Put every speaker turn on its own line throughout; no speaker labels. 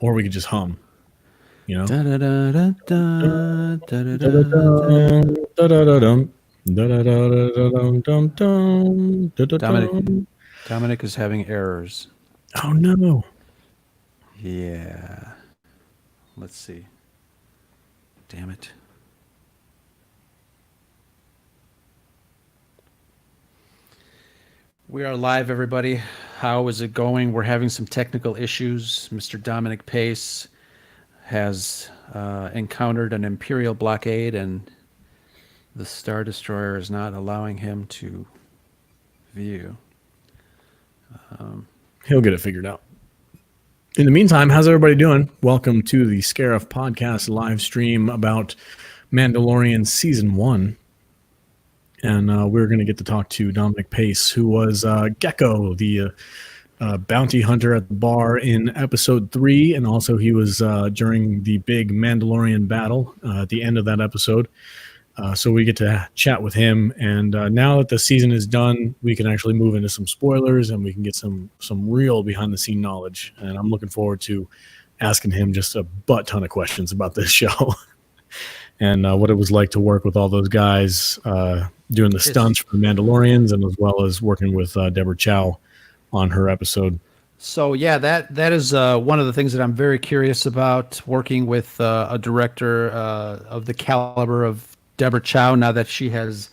or we could just hum. You know.
Dominic is having errors.
Oh no!
Yeah. Let's see. Damn it. We are live, everybody. How is it going? We're having some technical issues. Mr. Dominic Pace has encountered an Imperial blockade, and the Star Destroyer is not allowing him to view.
He'll get it figured out. In the meantime, how's everybody doing? Welcome to the Scarif Podcast live stream about Mandalorian Season 1. And we're going to get to talk to Dominic Pace, who was Gecko, the bounty hunter at the bar in Episode 3. And also he was during the big Mandalorian battle at the end of that episode. So we get to chat with him. And now that the season is done, we can actually move into some spoilers and we can get some real behind-the-scene knowledge. And I'm looking forward to asking him just a butt ton of questions about this show and what it was like to work with all those guys doing the stunts for the Mandalorians, and as well as working with Deborah Chow on her episode.
So yeah, that is one of the things that I'm very curious about, working with a director of the caliber of Deborah Chow, now that she has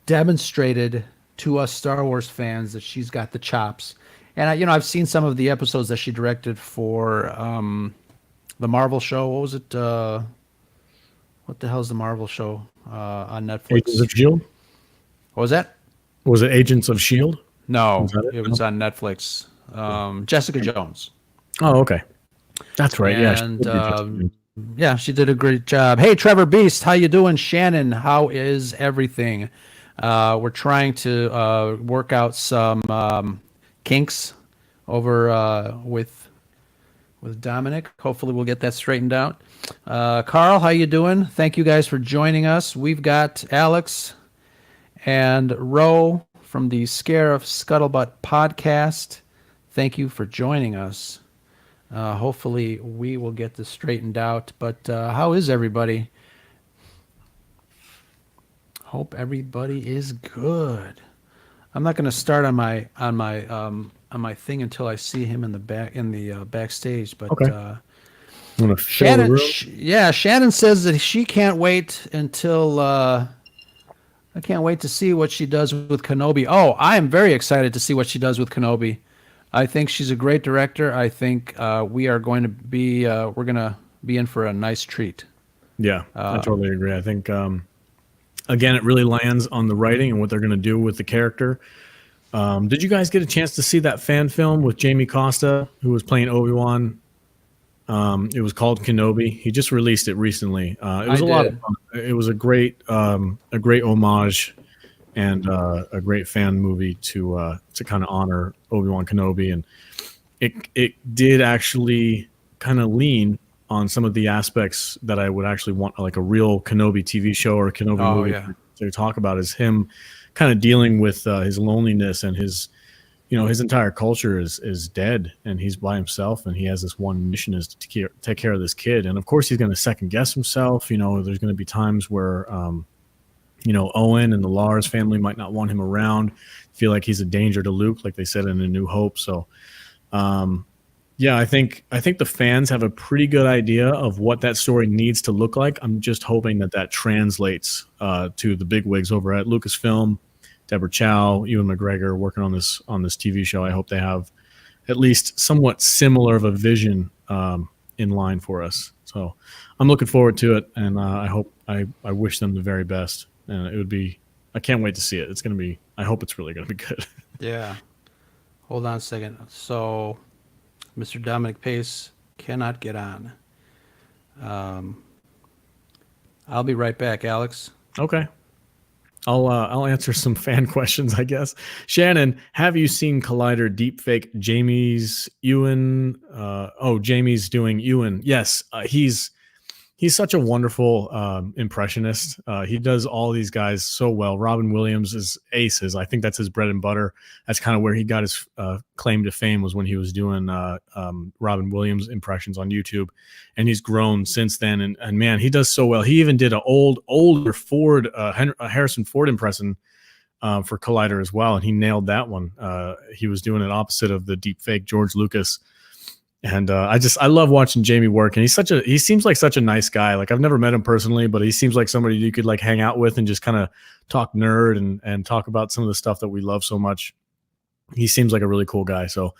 demonstrated to us Star Wars fans that she's got the chops. And I've seen some of the episodes that she directed for the Marvel show. What was it? What the hell's the Marvel show on Netflix?
Agents of S.H.I.E.L.D.?
What was that?
Was it Agents of S.H.I.E.L.D.?
No, it was on Netflix. Jessica Jones.
Oh, okay. That's right.
And yeah, she did a great job. Hey, Trevor Beast, how you doing? Shannon, how is everything? We're trying to work out some kinks over with Dominic. Hopefully we'll get that straightened out. Carl, how you doing? Thank you guys for joining us. We've got Alex and Ro from the Scarif Scuttlebutt podcast. Thank you for joining us. Hopefully we will get this straightened out. But how is everybody? Hope everybody is good. I'm not going to start on my thing until I see him in the backstage. But
okay.
Shannon, Shannon says that she can't wait until. I can't wait to see what she does with Kenobi. Oh, I am very excited to see what she does with Kenobi. I think she's a great director. I think we are going to be we're going to be in for a nice treat.
Yeah, I totally agree. I think again, it really lands on the writing and what they're going to do with the character. Did you guys get a chance to see that fan film with Jamie Costa, who was playing Obi-Wan? It was called Kenobi. He just released it recently. It was a lot of fun. It was a great homage and a great fan movie to kind of honor Obi-Wan Kenobi, and it did actually kind of lean on some of the aspects that I would actually want, like a real Kenobi TV show or a Kenobi movie to talk about, is him kind of dealing with his loneliness and his entire culture is dead and he's by himself, and he has this one mission, is to take care of this kid. And of course he's going to second guess himself. There's going to be times where Owen and the Lars family might not want him around, feel like he's a danger to Luke, like they said in A New Hope. So I think the fans have a pretty good idea of what that story needs to look like. I'm just hoping that translates to the bigwigs over at Lucasfilm, Deborah Chow, Ewan McGregor, working on this TV show. I hope they have at least somewhat similar of a vision in line for us. So I'm looking forward to it, and I wish them the very best. And I can't wait to see it. I hope it's really going to be good.
Yeah. Hold on a second. So Mr. Dominic Pace cannot get on. I'll be right back, Alex.
Okay. I'll answer some fan questions, I guess. Shannon, have you seen Collider deepfake Jamie's Ewan? Jamie's doing Ewan. Yes, he's he's such a wonderful impressionist. He does all these guys so well. Robin Williams is aces. I think that's his bread and butter. That's kind of where he got his claim to fame, was when he was doing Robin Williams impressions on YouTube, and he's grown since then. And man, he does so well. He even did an older Ford, Harrison Ford impression for Collider as well, and he nailed that one. He was doing it opposite of the deep fake George Lucas. And I love watching Jamie work, and he seems like such a nice guy. Like, I've never met him personally, but he seems like somebody you could like hang out with and just kind of talk nerd and talk about some of the stuff that we love so much. He seems like a really cool guy. So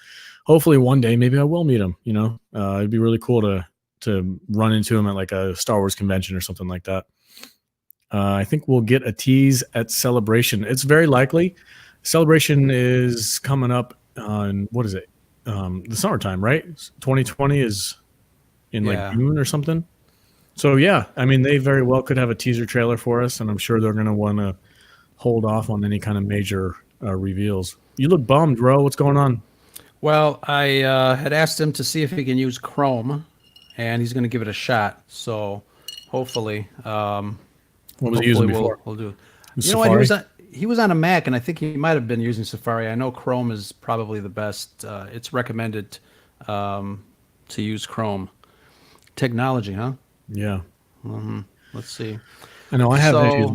hopefully one day maybe I will meet him. You know, it'd be really cool to run into him at like a Star Wars convention or something like that. I think we'll get a tease at Celebration. It's very likely. Celebration is coming up on, what is it? The summertime, right? 2020 is in like June or something. So yeah, I mean, they very well could have a teaser trailer for us, and I'm sure they're going to want to hold off on any kind of major reveals. You look bummed, Ro. What's going on?
Well, I had asked him to see if he can use Chrome, and he's going to give it a shot. So hopefully,
what was he using before?
We'll do.
You know what?
He was on a Mac, and I think he might have been using Safari. I know Chrome is probably the best. It's recommended to use Chrome. Technology, huh?
Yeah.
Let's see.
I know I have issues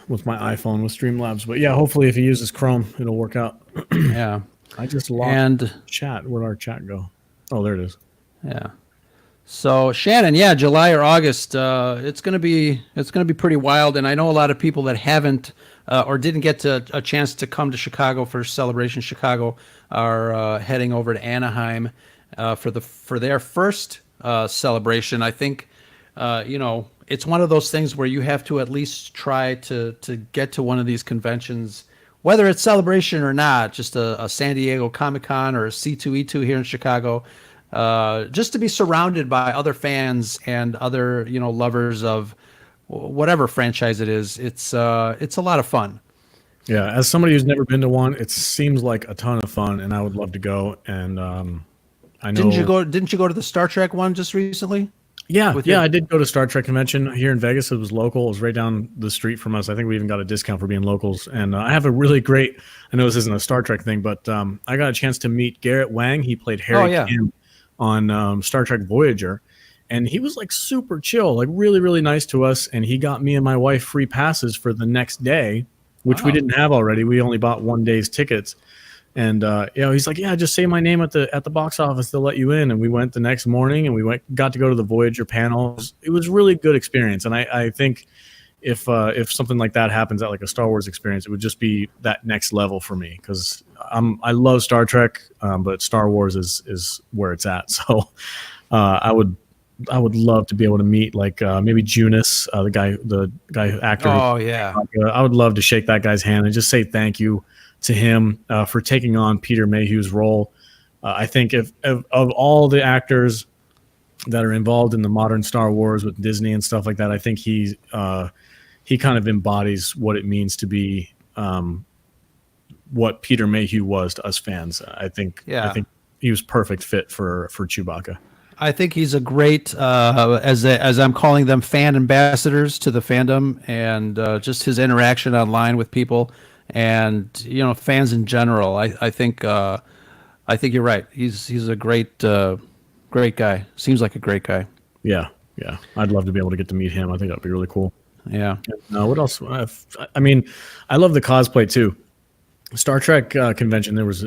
with my iPhone with Streamlabs, but yeah, hopefully if he uses Chrome, it'll work out.
Yeah.
I just lost chat. Where'd our chat go? Oh, there it is.
Yeah. So Shannon, yeah, July or August, it's gonna be pretty wild, and I know a lot of people that haven't or didn't get a chance to come to Chicago for Celebration Chicago are heading over to Anaheim for their first celebration. I think it's one of those things where you have to at least try to get to one of these conventions, whether it's Celebration or not, just a San Diego Comic-Con or a C2E2 here in Chicago. Just to be surrounded by other fans and other, lovers of whatever franchise it is. It's a lot of fun.
Yeah. As somebody who's never been to one, it seems like a ton of fun, and I would love to go. And I know.
Didn't you go to the Star Trek one just recently?
Yeah. I did go to Star Trek convention here in Vegas. It was local. It was right down the street from us. I think we even got a discount for being locals. And I have a really great, I know this isn't a Star Trek thing, but I got a chance to meet Garrett Wang. He played Harry Kim on Star Trek Voyager, and he was like super chill, like really, really nice to us. And he got me and my wife free passes for the next day, which we didn't have already. We only bought one day's tickets. And he's like, yeah, just say my name at the box office, they'll let you in. And we went the next morning, and we got to go to the Voyager panels. It was really good experience. And I think if something like that happens at like a Star Wars experience, it would just be that next level for me, because I love Star Trek, but Star Wars is where it's at. So I would love to be able to meet like maybe Junus, the guy actor.
Oh yeah,
I would love to shake that guy's hand and just say thank you to him for taking on Peter Mayhew's role. I think of all the actors that are involved in the modern Star Wars with Disney and stuff like that, I think he kind of embodies what it means to be what Peter Mayhew was to us fans. I think he was perfect fit for Chewbacca.
I think he's a great, as I'm calling them, fan ambassadors to the fandom, and just his interaction online with people, and fans in general. I think you're right. He's a great guy. Seems like a great guy.
Yeah. I'd love to be able to get to meet him. I think that'd be really cool.
Yeah.
What else? I mean, I love the cosplay too. Star Trek convention, there was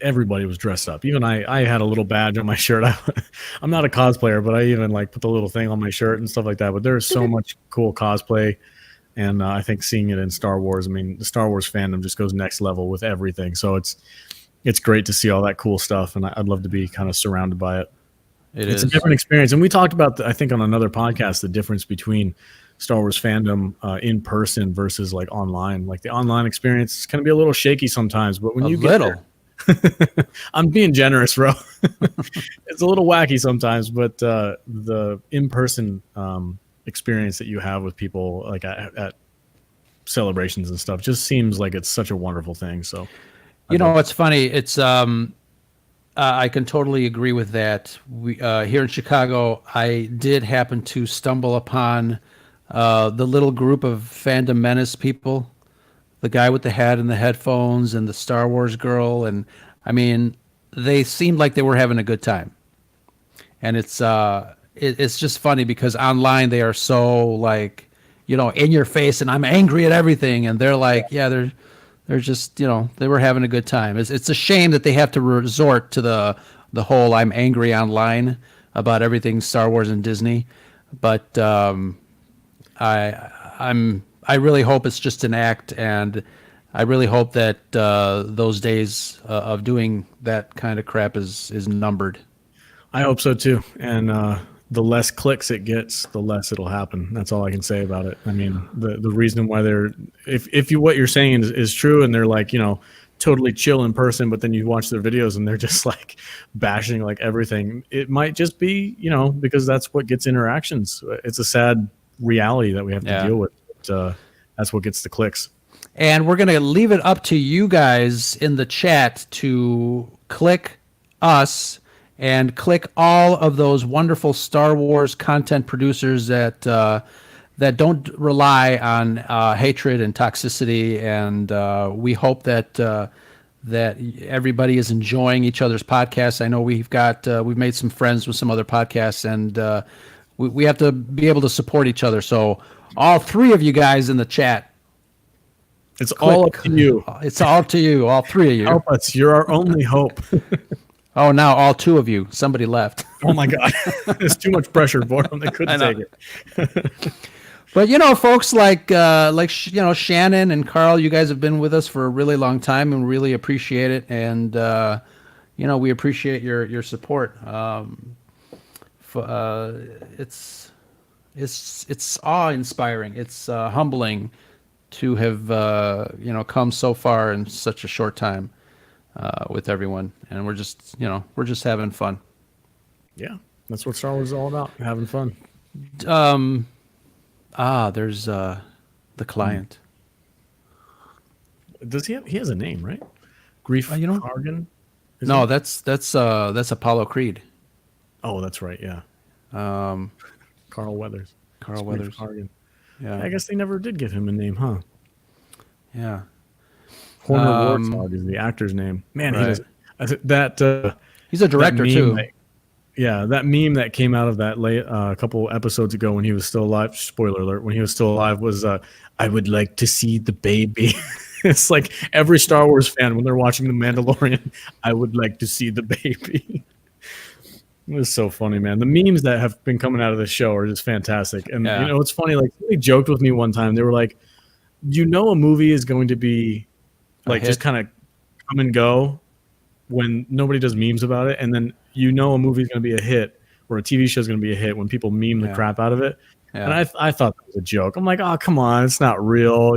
everybody was dressed up. Even I had a little badge on my shirt. I'm not a cosplayer, but I even like put the little thing on my shirt and stuff like that. But there's so much cool cosplay, and I think seeing it in Star Wars, I mean, the Star Wars fandom just goes next level with everything. So it's great to see all that cool stuff, and I'd love to be kind of surrounded by it. It's a different experience, and we talked about I think on another podcast the difference between Star Wars fandom in person versus like online. Like the online experience is going to be a little shaky sometimes, but when you get there, I'm being generous, bro. It's a little wacky sometimes, but the in-person experience that you have with people like at celebrations and stuff just seems like it's such a wonderful thing. So
it's funny. It's I can totally agree with that. We here in Chicago, I did happen to stumble upon the little group of Fandom Menace people, the guy with the hat and the headphones, and the Star Wars girl, and I mean, they seemed like they were having a good time. And it's just funny because online they are so like, in your face, and I'm angry at everything, and they're like, yeah, they're just, they were having a good time. It's a shame that they have to resort to the whole I'm angry online about everything Star Wars and Disney, but I really hope it's just an act, and I really hope that those days of doing that kind of crap is numbered.
I hope so too. And the less clicks it gets, the less it'll happen. That's all I can say about it. I mean, the reason why if what you're saying is true, and they're like, totally chill in person, but then you watch their videos and they're just like bashing like everything. It might just be, because that's what gets interactions. It's a sad reality that we have to deal with. But, that's what gets the clicks.
And we're going to leave it up to you guys in the chat to click us and click all of those wonderful Star Wars content producers that don't rely on hatred and toxicity. And we hope that everybody is enjoying each other's podcasts. I know we've made some friends with some other podcasts, and we have to be able to support each other. So all three of you guys in the chat,
it's all up to you.
It's all to you, all three of you.
Help us. You're our only hope.
Oh, now all two of you. Somebody left.
Oh my God. There's too much pressure for them. They couldn't take it.
But folks like Shannon and Carl, you guys have been with us for a really long time, and really appreciate it. And we appreciate your support. It's awe-inspiring. It's humbling to have come so far in such a short time with everyone, and we're just having fun.
Yeah, that's what Star Wars is all about, having fun.
There's the client.
Does he has a name, right? Grief Kargan?
No, that's Apollo Creed.
Oh, that's right, yeah. Carl Weathers.
Carl Weathers.
Kargan.
Yeah.
I guess they never did give him a name, huh?
Yeah.
Horner Warthog is the actor's name. Man,
right.
He's
a director too.
That meme that came out of that a couple episodes ago when he was still alive. Spoiler alert: when he was still alive, was "I would like to see the baby." It's like every Star Wars fan when they're watching The Mandalorian. I would like to see the baby. It was so funny, man. The memes that have been coming out of this show are just fantastic. And it's funny. Like somebody joked with me one time. They were like, a movie is going to be like just kind of come and go when nobody does memes about it, and then a movie is going to be a hit or a TV show is going to be a hit when people meme the crap out of it. Yeah. And I thought that was a joke. I'm like, oh, come on, it's not real.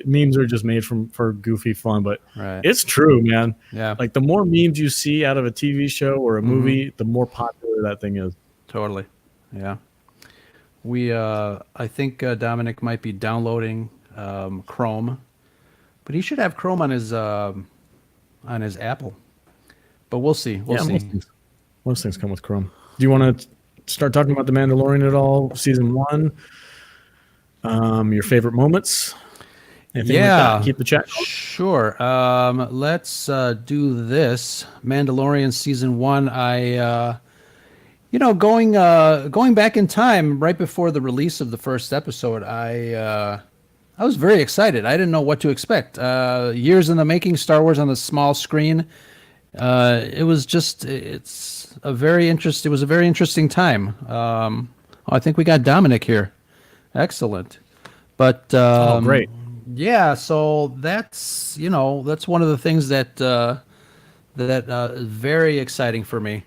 Memes are just made for goofy fun, but it's true, man.
Yeah.
Like the more memes you see out of a TV show or a movie, the more popular that thing is.
Totally. Yeah. We, I think Dominic might be downloading Chrome, but he should have Chrome on his Apple. But we'll see. We'll see.
Most things come with Chrome. Do you want to start talking about The Mandalorian at all? Season 1. Your favorite moments? Anything like that? Keep the chat going.
Sure. Let's do this. Mandalorian Season 1. Going back in time, right before the release of the first episode, I was very excited. I didn't know what to expect. Years in the making, Star Wars on the small screen. It was a very interesting time. I think we got Dominic here. Excellent. But
great.
Yeah, so that's one of the things that is very exciting for me.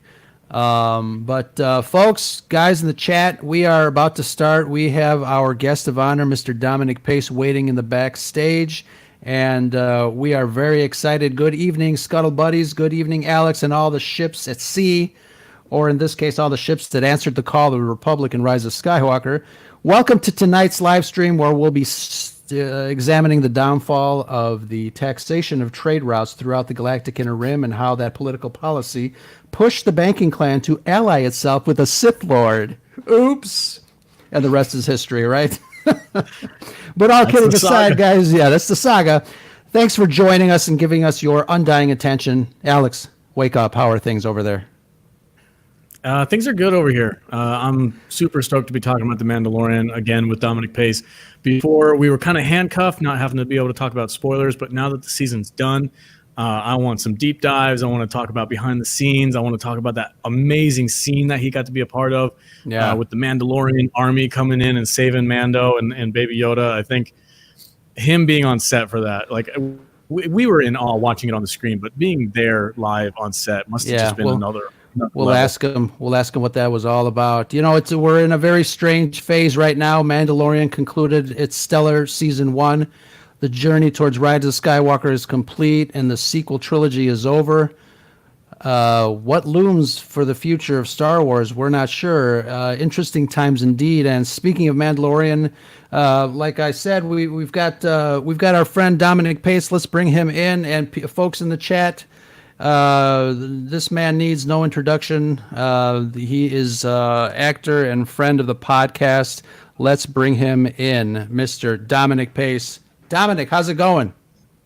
But folks, guys in the chat, we are about to start. We have our guest of honor, Mr. Dominic Pace, waiting in the backstage, and we are very excited. Good evening, Scuttle Buddies. Good evening, Alex, and all the ships at sea, or in this case, all the ships that answered the call of the Republic and Rise of Skywalker. Welcome to tonight's live stream, where we'll be examining the downfall of the taxation of trade routes throughout the galactic inner rim and how that political policy pushed the banking clan to ally itself with a Sith Lord. Oops. And the rest is history, right? But all kidding aside, guys, yeah, that's the saga. Thanks for joining us and giving us your undying attention. Alex, wake up. How are things over there?
Things are good over here. I'm super stoked to be talking about The Mandalorian again with Dominic Pace. Before, we were kind of handcuffed, not having to be able to talk about spoilers, but now that the season's done, I want some deep dives. I want to talk about behind the scenes. I want to talk about that amazing scene that he got to be a part of with the Mandalorian army coming in and saving Mando and Baby Yoda. I think him being on set for that, like we were in awe watching it on the screen, but being there live on set must have just been another
We'll
level.
ask him. We'll ask him what that was all about. You know, we're in a very strange phase right now. Mandalorian concluded its stellar season 1. The journey towards Rise of Skywalker is complete, and the sequel trilogy is over. What looms for the future of Star Wars? We're not sure. Interesting times indeed. And speaking of Mandalorian, like I said, we've got our friend Dominic Pace. Let's bring him in, and folks in the chat. This man needs no introduction. He is actor and friend of the podcast. Let's bring him in, Mr. Dominic Pace. Dominic, how's it going?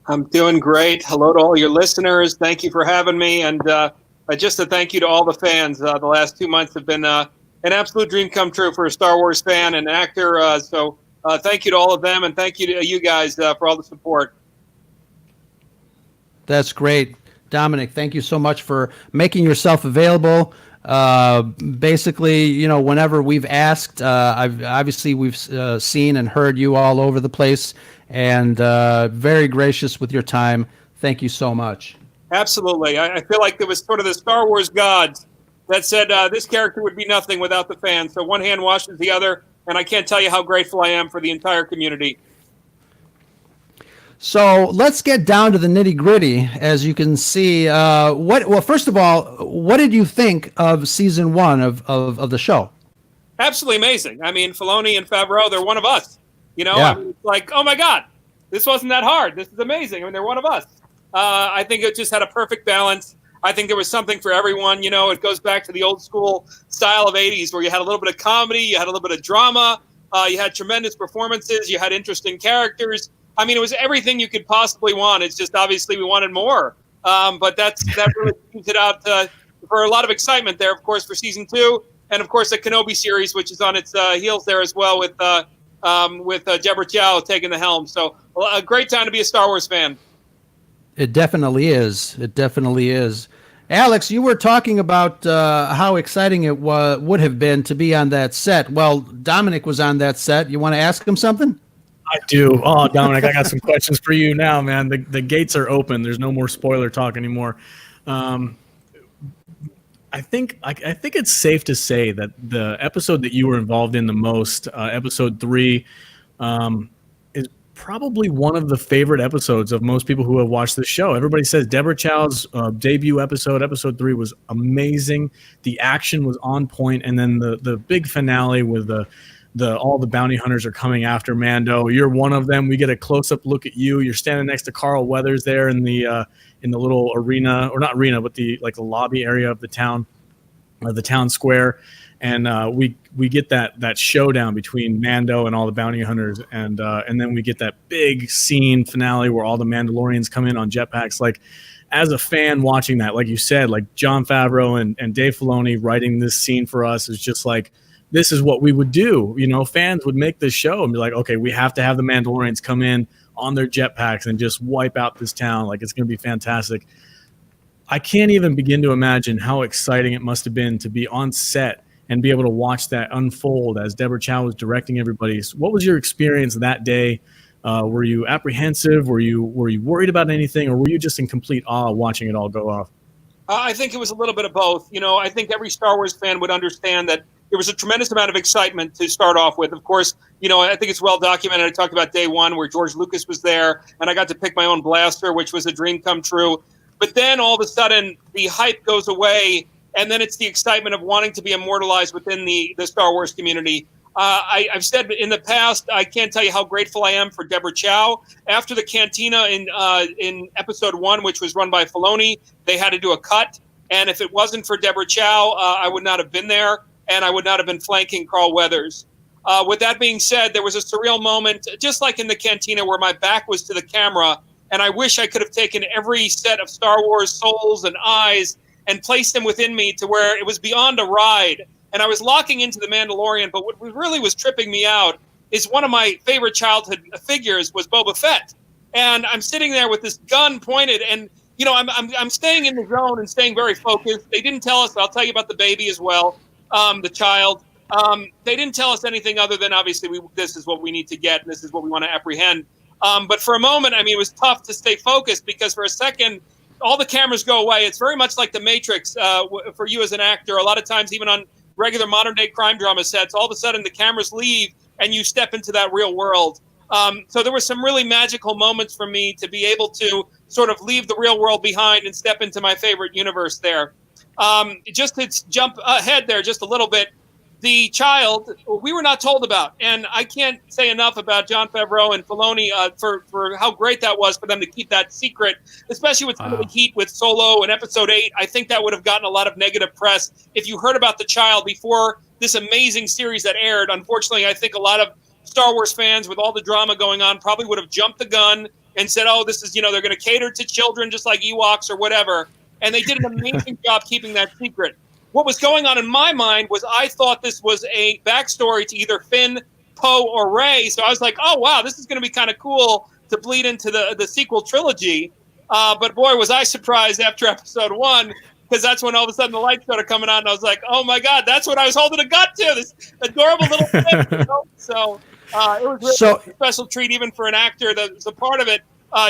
I'm doing great. Hello to all your listeners. Thank you for having me. And just a thank you to all the fans. The last 2 months have been an absolute dream come true for a Star Wars fan and actor. So thank you to all of them. And thank you to you guys for all the support.
That's great. Dominic, thank you so much for making yourself available. Basically, you know, whenever we've asked, we've seen and heard you all over the place, and very gracious with your time. Thank you so much.
Absolutely. I feel like there was sort of the Star Wars gods that said this character would be nothing without the fans. So one hand washes the other, and I can't tell you how grateful I am for the entire community.
So let's get down to the nitty gritty. As you can see, first of all, what did you think of season 1 of the show?
Absolutely amazing. I mean, Filoni and Favreau, they're one of us. You know, I mean, it's like, oh my God, this wasn't that hard. This is amazing. I mean, they're one of us. I think it just had a perfect balance. I think there was something for everyone. You know, it goes back to the old school style of 80s where you had a little bit of comedy, you had a little bit of drama, you had tremendous performances, you had interesting characters. I mean, it was everything you could possibly want. It's just obviously we wanted more. But that really brings it out for a lot of excitement there, of course, for season 2. And, of course, the Kenobi series, which is on its heels there as well with Deborah Chow taking the helm. So a great time to be a Star Wars fan.
It definitely is. It definitely is. Alex, you were talking about how exciting it would have been to be on that set. Well, Dominic was on that set. You want to ask him something?
I do. Oh, Dominic, I got some questions for you now, man. The gates are open. There's no more spoiler talk anymore. I think it's safe to say that the episode that you were involved in the most, episode 3, is probably one of the favorite episodes of most people who have watched this show. Everybody says Deborah Chow's debut episode 3, was amazing. The action was on point, and then the big finale with all the bounty hunters are coming after Mando. You're one of them. We get a close-up look at you. You're standing next to Carl Weathers there in the little arena, or not arena, but the lobby area of the town square. And we get that showdown between Mando and all the bounty hunters, and then we get that big scene finale where all the Mandalorians come in on jetpacks. Like, as a fan watching that, like you said, like Jon Favreau and Dave Filoni writing this scene for us is just like, this is what we would do. You know, fans would make this show and be like, okay, we have to have the Mandalorians come in on their jetpacks and just wipe out this town. Like, it's going to be fantastic. I can't even begin to imagine how exciting it must have been to be on set and be able to watch that unfold as Deborah Chow was directing everybody. So what was your experience that day? Were you apprehensive? Were you worried about anything, or were you just in complete awe watching it all go off?
I think it was a little bit of both. You know, I think every Star Wars fan would understand that there was a tremendous amount of excitement to start off with. Of course, you know, I think it's well documented. I talked about day 1 where George Lucas was there, and I got to pick my own blaster, which was a dream come true. But then all of a sudden, the hype goes away, and then it's the excitement of wanting to be immortalized within the Star Wars community. I've said in the past, I can't tell you how grateful I am for Deborah Chow. After the Cantina in episode 1, which was run by Filoni, they had to do a cut. And if it wasn't for Deborah Chow, I would not have been there, and I would not have been flanking Carl Weathers. With that being said, there was a surreal moment, just like in the Cantina, where my back was to the camera, and I wish I could have taken every set of Star Wars souls and eyes and placed them within me to where it was beyond a ride. And I was locking into The Mandalorian, but what really was tripping me out is one of my favorite childhood figures was Boba Fett. And I'm sitting there with this gun pointed, and you know, I'm staying in the zone and staying very focused. They didn't tell us. I'll tell you about the baby as well, the child. They didn't tell us anything other than obviously this is what we need to get, and this is what we want to apprehend. But for a moment, I mean, it was tough to stay focused because for a second, all the cameras go away. It's very much like The Matrix for you as an actor. A lot of times, even on regular modern day crime drama sets, all of a sudden the cameras leave and you step into that real world. So there were some really magical moments for me to be able to sort of leave the real world behind and step into my favorite universe there. Just to jump ahead there just a little bit, the child we were not told about, and I can't say enough about Jon Favreau and Filoni for how great that was for them to keep that secret, especially with some of the heat with Solo and Episode 8. I think that would have gotten a lot of negative press if you heard about the child before this amazing series that aired. Unfortunately, I think a lot of Star Wars fans, with all the drama going on, probably would have jumped the gun and said, oh, this is, you know, they're going to cater to children just like Ewoks or whatever. And they did an amazing job keeping that secret. What was going on in my mind was I thought this was a backstory to either Finn, Poe, or Rey. So I was like, oh, wow, this is going to be kind of cool to bleed into the sequel trilogy. But boy, was I surprised after Episode 1, because that's when all of a sudden the lights started coming on, and I was like, oh, my God, that's what I was holding a gun to, this adorable little thing. You know? So it was really a special treat, even for an actor that was a part of it,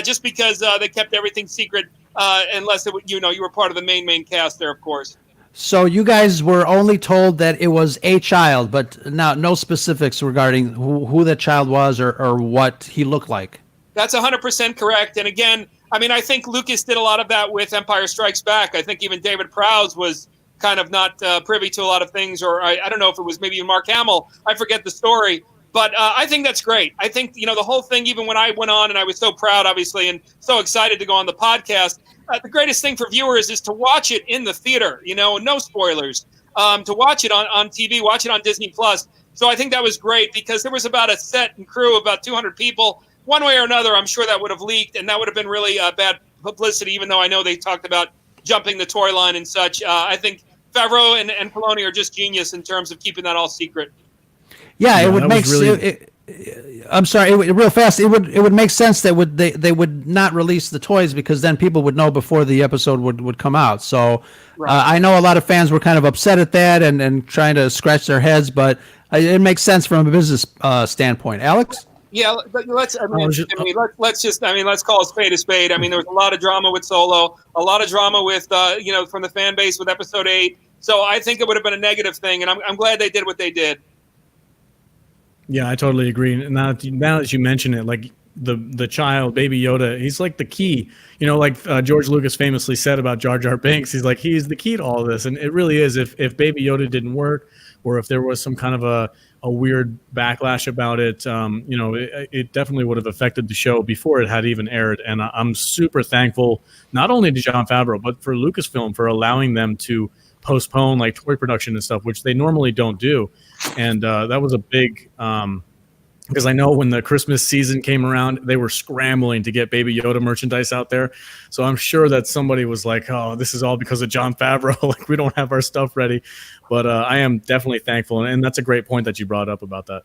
just because they kept everything secret, unless you were part of the main cast there, of course.
So you guys were only told that it was a child, but no specifics regarding who that child was or what he looked like.
That's 100% correct. And again, I mean, I think Lucas did a lot of that with Empire Strikes Back. I think even David Prowse was kind of not privy to a lot of things, or I don't know if it was maybe Mark Hamill. I forget the story. But I think that's great. I think, you know, the whole thing, even when I went on and I was so proud, obviously, and so excited to go on the podcast, the greatest thing for viewers is to watch it in the theater, you know, no spoilers, to watch it on TV, watch it on Disney+. So I think that was great because there was about a set and crew of about 200 people. One way or another, I'm sure that would have leaked, and that would have been really bad publicity, even though I know they talked about jumping the toy line and such. I think Favreau and Filoni are just genius in terms of keeping that all secret.
Yeah, it would make I'm sorry, real fast. It would make sense that they would not release the toys because then people would know before the episode would come out. So I know a lot of fans were kind of upset at that and trying to scratch their heads, but it makes sense from a business standpoint. Alex?
Yeah, but let's call a spade a spade. I mean, there was a lot of drama with Solo, a lot of drama with from the fan base with Episode 8. So I think it would have been a negative thing, and I'm glad they did what they did.
Yeah, I totally agree. And now that you mention it, like the child, Baby Yoda, he's like the key. You know, like George Lucas famously said about Jar Jar Binks, he's like, he's the key to all of this. And it really is. If Baby Yoda didn't work, or if there was some kind of a weird backlash about it, it definitely would have affected the show before it had even aired. And I'm super thankful, not only to Jon Favreau, but for Lucasfilm for allowing them to postpone like toy production and stuff, which they normally don't do. And that was a big, because I know when the Christmas season came around, they were scrambling to get Baby Yoda merchandise out there. So I'm sure that somebody was like, oh, this is all because of Jon Favreau. Like, we don't have our stuff ready. But I am definitely thankful. And that's a great point that you brought up about that.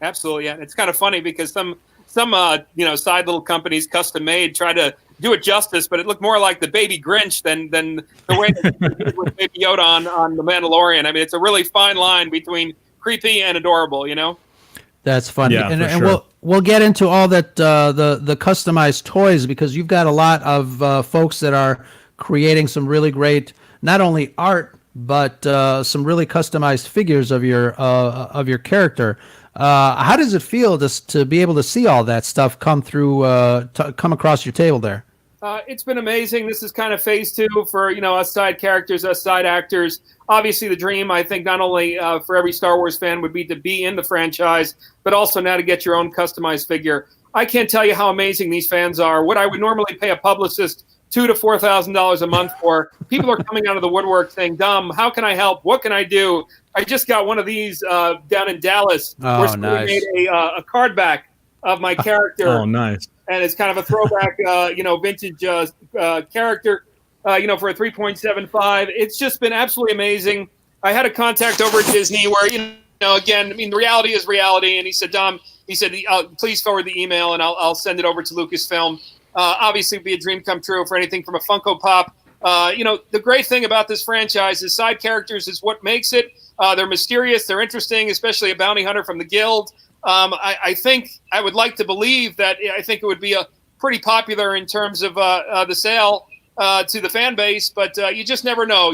Absolutely. Yeah. It's kind of funny because some side little companies, custom made, try to do it justice, but it looked more like the Baby Grinch than the way that they did with Baby Yoda on The Mandalorian. I mean, it's a really fine line between creepy and adorable, you know? That's funny.
Yeah, and we'll get into all that the customized toys, because you've got a lot of folks that are creating some really great, not only art, but some really customized figures of your character. How does it feel to be able to see all that stuff come through, come across your table there?
It's been amazing. This is kind of phase 2 for, us side characters, us side actors. Obviously, the dream, I think, not only for every Star Wars fan would be to be in the franchise, but also now to get your own customized figure. I can't tell you how amazing these fans are. What I would normally pay a publicist $2,000 to $4,000 a month for, people are coming out of the woodwork saying, "Dom, how can I help? What can I do?" I just got one of these down in Dallas.
Oh,
where somebody
nice.
made a card back of my character.
Oh, nice.
And it's kind of a throwback, vintage character, for a 3.75. It's just been absolutely amazing. I had a contact over at Disney where, again, I mean, reality is reality. And he said, "Dom," he said, "please forward the email and I'll send it over to Lucasfilm." Obviously, it'd be a dream come true for anything from a Funko Pop. The great thing about this franchise is side characters is what makes it. They're mysterious. They're interesting, especially a bounty hunter from the Guild. I think I would like to believe that I think it would be a pretty popular in terms of the sale to the fan base, but you just never know.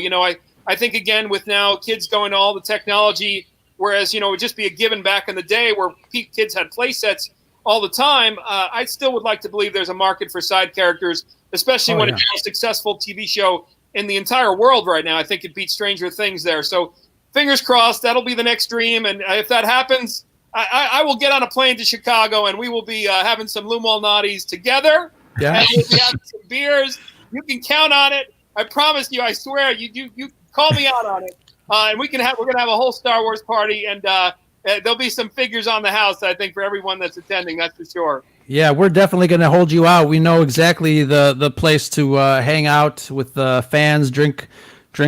I think, again, with now kids going to all the technology, whereas, it would just be a given back in the day where kids had play sets all the time, I still would like to believe there's a market for side characters, especially when it's the most successful TV show in the entire world right now. I think it beats Stranger Things there. So fingers crossed, that'll be the next dream. And if that happens, I will get on a plane to Chicago and we will be having some Lou Malnati's together.
Yeah.
And we'll be having some beers. You can count on it. I promise you, I swear, you call me out on it. And we're going to have a whole Star Wars party, and there'll be some figures on the house, I think, for everyone that's attending, that's for sure.
Yeah, we're definitely going to hold you out. We know exactly the place to hang out with fans, drink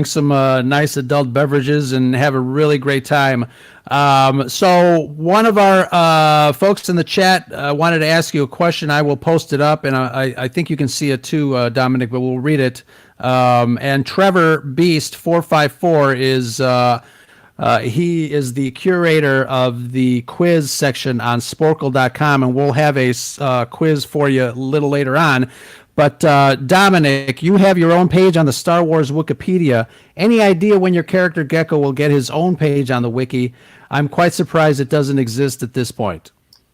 some nice adult beverages, and have a really great time. So one of our folks in the chat wanted to ask you a question. I will post it up, and I think you can see it too, Dominic, but we'll read it. And Trevor Beast 454 is he is the curator of the quiz section on Sporkle.com, and we'll have a quiz for you a little later on. But Dominic, you have your own page on the Star Wars Wikipedia. Any idea when your character Gecko will get his own page on the wiki? I'm quite surprised it doesn't exist at this point.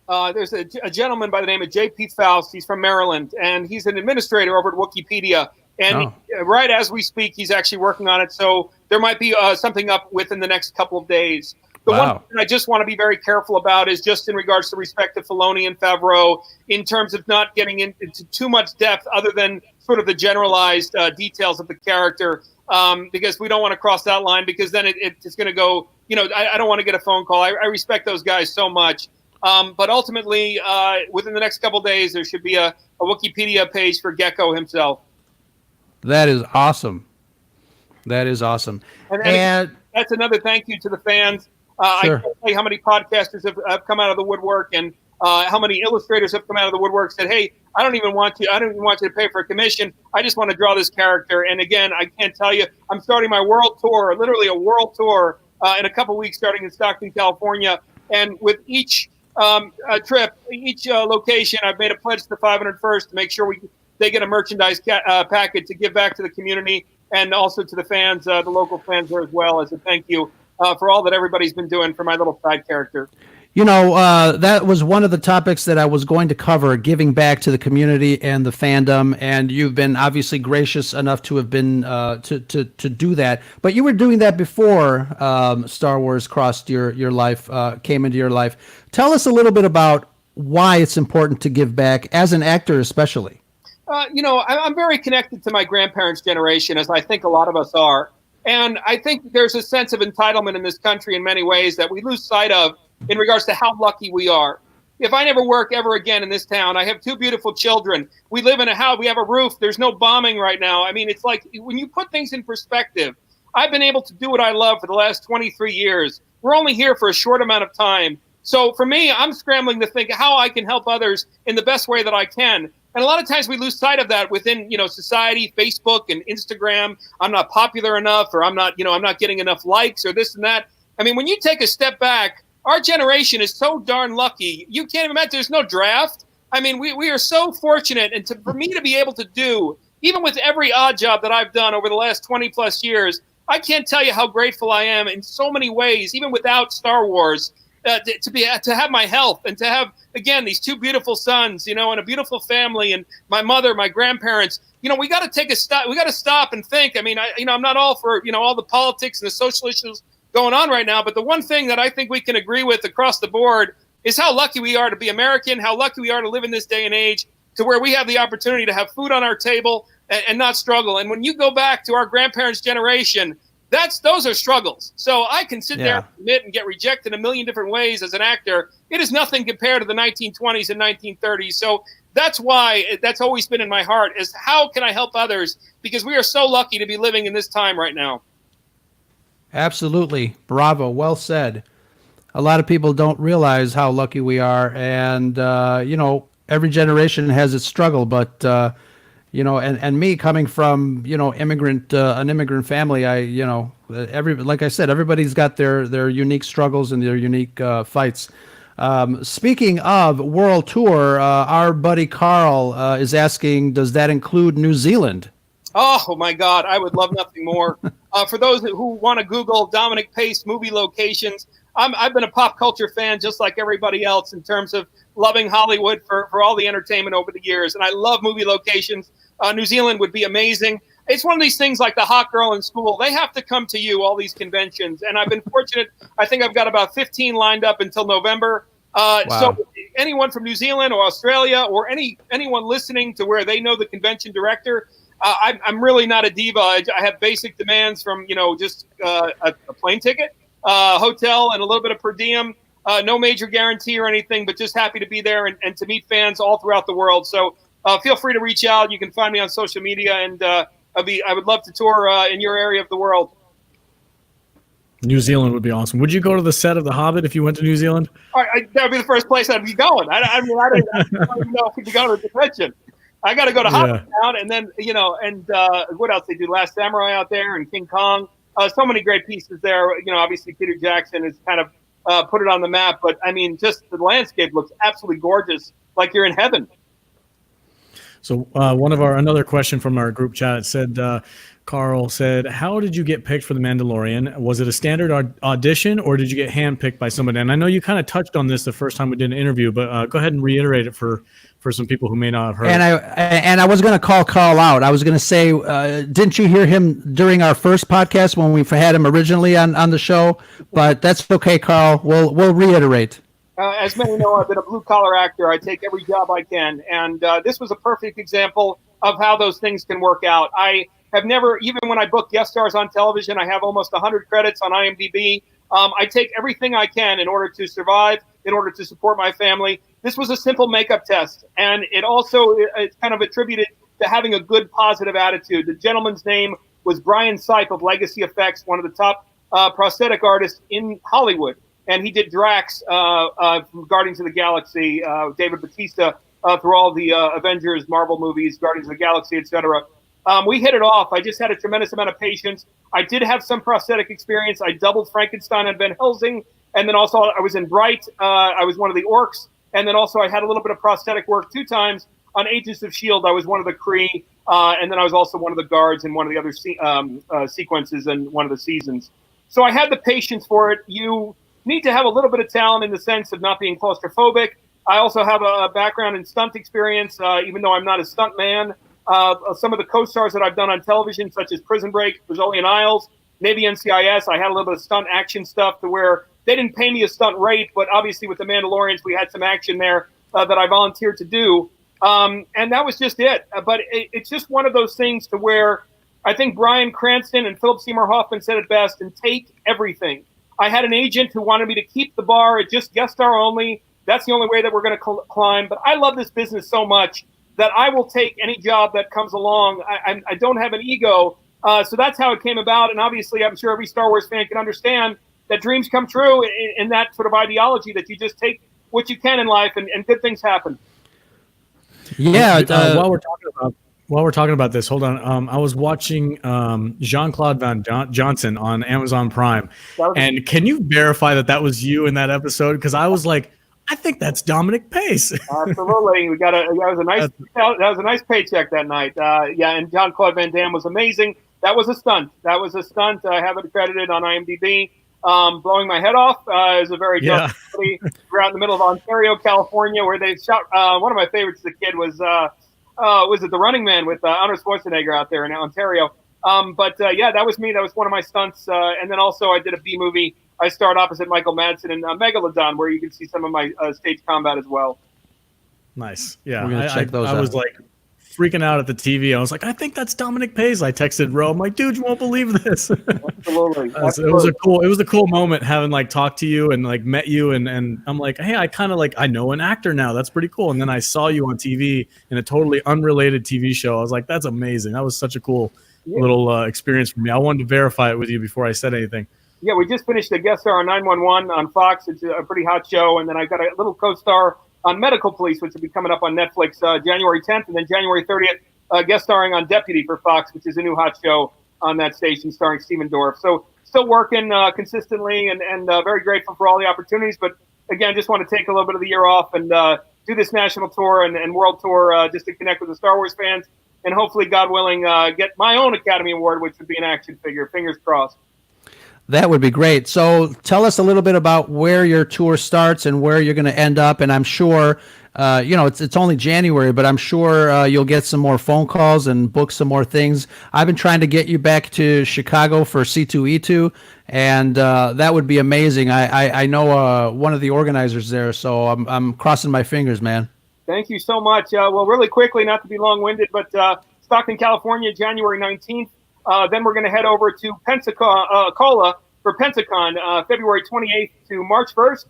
There's a gentleman by the name of J.P. Faust. He's from Maryland, and he's an administrator over at Wikipedia. And right as we speak, he's actually working on it. So there might be something up within the next couple of days. The one thing I just want to be very careful about is just in regards to respect to Filoni and Favreau, in terms of not getting into too much depth other than sort of the generalized details of the character, because we don't want to cross that line, because then it's going to go, I don't want to get a phone call. I respect those guys so much. But ultimately, within the next couple of days, there should be a Wikipedia page for Gecko himself.
That is awesome. That is awesome.
And that's another thank you to the fans. I can't tell you how many podcasters have come out of the woodwork, and how many illustrators have come out of the woodwork, said, "Hey, I don't even want you to pay for a commission. I just want to draw this character." And again, I can't tell you, I'm starting my world tour, literally a world tour, in a couple weeks, starting in Stockton, California. And with each trip, each location, I've made a pledge to the 501st to make sure they get a merchandise packet to give back to the community, and also to the fans, the local fans there as well, as a thank you for all that everybody's been doing for my little side character.
That was one of the topics that I was going to cover, giving back to the community and the fandom, and you've been obviously gracious enough to have been to do that. But you were doing that before Star Wars crossed your life, came into your life. Tell us a little bit about why it's important to give back, as an actor especially.
I'm very connected to my grandparents' generation, as I think a lot of us are. And I think there's a sense of entitlement in this country in many ways that we lose sight of in regards to how lucky we are. If I never work ever again in this town, I have 2 beautiful children. We live in a house. We have a roof. There's no bombing right now. I mean, it's like when you put things in perspective, I've been able to do what I love for the last 23 years. We're only here for a short amount of time. So for me, I'm scrambling to think how I can help others in the best way that I can. And a lot of times we lose sight of that within, society, Facebook and Instagram. I'm not popular enough, or I'm not getting enough likes, or this and that. I mean, when you take a step back, our generation is so darn lucky. You can't even imagine, there's no draft. I mean, we are so fortunate. And for me to be able to do, even with every odd job that I've done over the last 20 plus years, I can't tell you how grateful I am in so many ways, even without Star Wars. to have my health and to have, again, these two beautiful sons, and a beautiful family, and my mother, my grandparents. We got to take a stop. We got to stop and think. I mean, I'm not all for all the politics and the social issues going on right now, but the one thing that I think we can agree with across the board is how lucky we are to be American, how lucky we are to live in this day and age, to where we have the opportunity to have food on our table and not struggle. And when you go back to our grandparents' generation, those are struggles. So I can sit there and admit and get rejected a million different ways as an actor. It is nothing compared to the 1920s and 1930s. So that's why that's always been in my heart, is how can I help others? Because we are so lucky to be living in this time right now.
Absolutely. Bravo. Well said. A lot of people don't realize how lucky we are. And, every generation has its struggle, but, and me coming from, an immigrant family, like I said, everybody's got their unique struggles and their unique fights. Speaking of world tour, our buddy Carl is asking, does that include New Zealand?
Oh my God, I would love nothing more. For those who want to Google Dominic Pace movie locations, I've been a pop culture fan just like everybody else in terms of loving Hollywood for all the entertainment over the years. And I love movie locations. New Zealand would be amazing. It's one of these things like the hot girl in school. They have to come to you, all these conventions. And I've been fortunate. I think I've got about 15 lined up until November.
Wow.
So anyone from New Zealand or Australia or anyone listening to where they know the convention director, I'm really not a diva. I have basic demands from, just a plane ticket, hotel, and a little bit of per diem. No major guarantee or anything, but just happy to be there and to meet fans all throughout the world. So feel free to reach out. You can find me on social media, and I would love to tour in your area of the world.
New Zealand would be awesome. Would you go to the set of The Hobbit if you went to New Zealand?
That would be the first place I'd be going. I don't even know if we could go to the convention. I got to go to Hobbit Town, and then what else they do? Last Samurai out there, and King Kong. So many great pieces there. Obviously Peter Jackson has kind of put it on the map, but I mean, just the landscape looks absolutely gorgeous, like you're in heaven.
So another question from our group chat said, Carl said, how did you get picked for The Mandalorian? Was it a standard audition, or did you get handpicked by somebody? And I know you kind of touched on this the first time we did an interview, but go ahead and reiterate it for some people who may not have heard.
And I was going to call Carl out. I was going to say, didn't you hear him during our first podcast when we had him originally on the show? But that's okay, Carl. We'll reiterate.
As many know, I've been a blue-collar actor. I take every job I can. And this was a perfect example of how those things can work out. I have never, even when I book guest stars on television, I have almost 100 credits on IMDb. I take everything I can in order to survive, in order to support my family. This was a simple makeup test. And it's kind of attributed to having a good, positive attitude. The gentleman's name was Brian Sipe of Legacy Effects, one of the top prosthetic artists in Hollywood. And he did Drax from Guardians of the Galaxy, David Bautista through all the Avengers, Marvel movies, Guardians of the Galaxy, etc. We hit it off. I just had a tremendous amount of patience. I did have some prosthetic experience. I doubled Frankenstein on Van Helsing. And then also I was in Bright. I was one of the orcs. And then also I had a little bit of prosthetic work 2 times on Agents of S.H.I.E.L.D. I was one of the Kree. And then I was also one of the guards in one of the other sequences in one of the seasons. So I had the patience for it. You need to have a little bit of talent in the sense of not being claustrophobic. I also have a background in stunt experience, even though I'm not a stunt man. Some of the co-stars that I've done on television, such as Prison Break, Brazilian Isles, Navy NCIS, I had a little bit of stunt action stuff to where they didn't pay me a stunt rate, but obviously with the Mandalorians, we had some action there that I volunteered to do. And that was just it. But it's just one of those things to where I think Bryan Cranston and Philip Seymour Hoffman said it best, and take everything. I had an agent who wanted me to keep the bar at just guest star only. That's the only way that we're going to climb. But I love this business so much that I will take any job that comes along. I don't have an ego. So that's how it came about. And obviously, I'm sure every Star Wars fan can understand that dreams come true in that sort of ideology, that you just take what you can in life and good things happen.
Yeah. While we're talking about this, hold on. I was watching Jean-Claude Van Johnson on Amazon Prime. And can you verify that was you in that episode? Because I was like, I think that's Dominic Pace.
Absolutely. That was a nice paycheck that night. And Jean-Claude Van Damme was amazing. That was a stunt. I have it credited on IMDb. Blowing My Head Off is a very dark comedy. We're out in the middle of Ontario, California, where they shot. One of my favorites as a kid was it The Running Man with Arnold Schwarzenegger out there in Ontario. Yeah, that was me. That was one of my stunts. And then also I did a B movie. I starred opposite Michael Madsen in Megalodon, where you can see some of my stage combat as well.
Nice. Yeah,
we're gonna check those out.
I was like freaking out at the TV. I was like, I think that's Dominic Pace. I texted Ro. I'm like, dude, you won't believe this.
Absolutely.
It was a cool moment having like talked to you and like met you and I'm like, hey, I kind of like I know an actor now. That's pretty cool. And then I saw you on TV in a totally unrelated TV show. I was like, that's amazing. That was such a cool little experience for me. I wanted to verify it with you before I said anything.
Yeah, we just finished a guest star on 911 on Fox. It's a pretty hot show. And then I got a little co-star on Medical Police, which will be coming up on Netflix January 10th, and then January 30th, guest starring on Deputy for Fox, which is a new hot show on that station starring Stephen Dorff. So still working consistently and very grateful for all the opportunities. But again, just want to take a little bit of the year off and do this national tour and world tour just to connect with the Star Wars fans and hopefully, God willing, get my own Academy Award, which would be an action figure. Fingers crossed.
That would be great. So tell us a little bit about where your tour starts and where you're going to end up. And I'm sure, it's only January, but I'm sure you'll get some more phone calls and book some more things. I've been trying to get you back to Chicago for C2E2, and that would be amazing. I know one of the organizers there, so I'm crossing my fingers, man.
Thank you so much. Well, really quickly, not to be long-winded, but Stockton, California, January 19th. Then we're going to head over to Pensacola for Pensacon, February 28th to March 1st.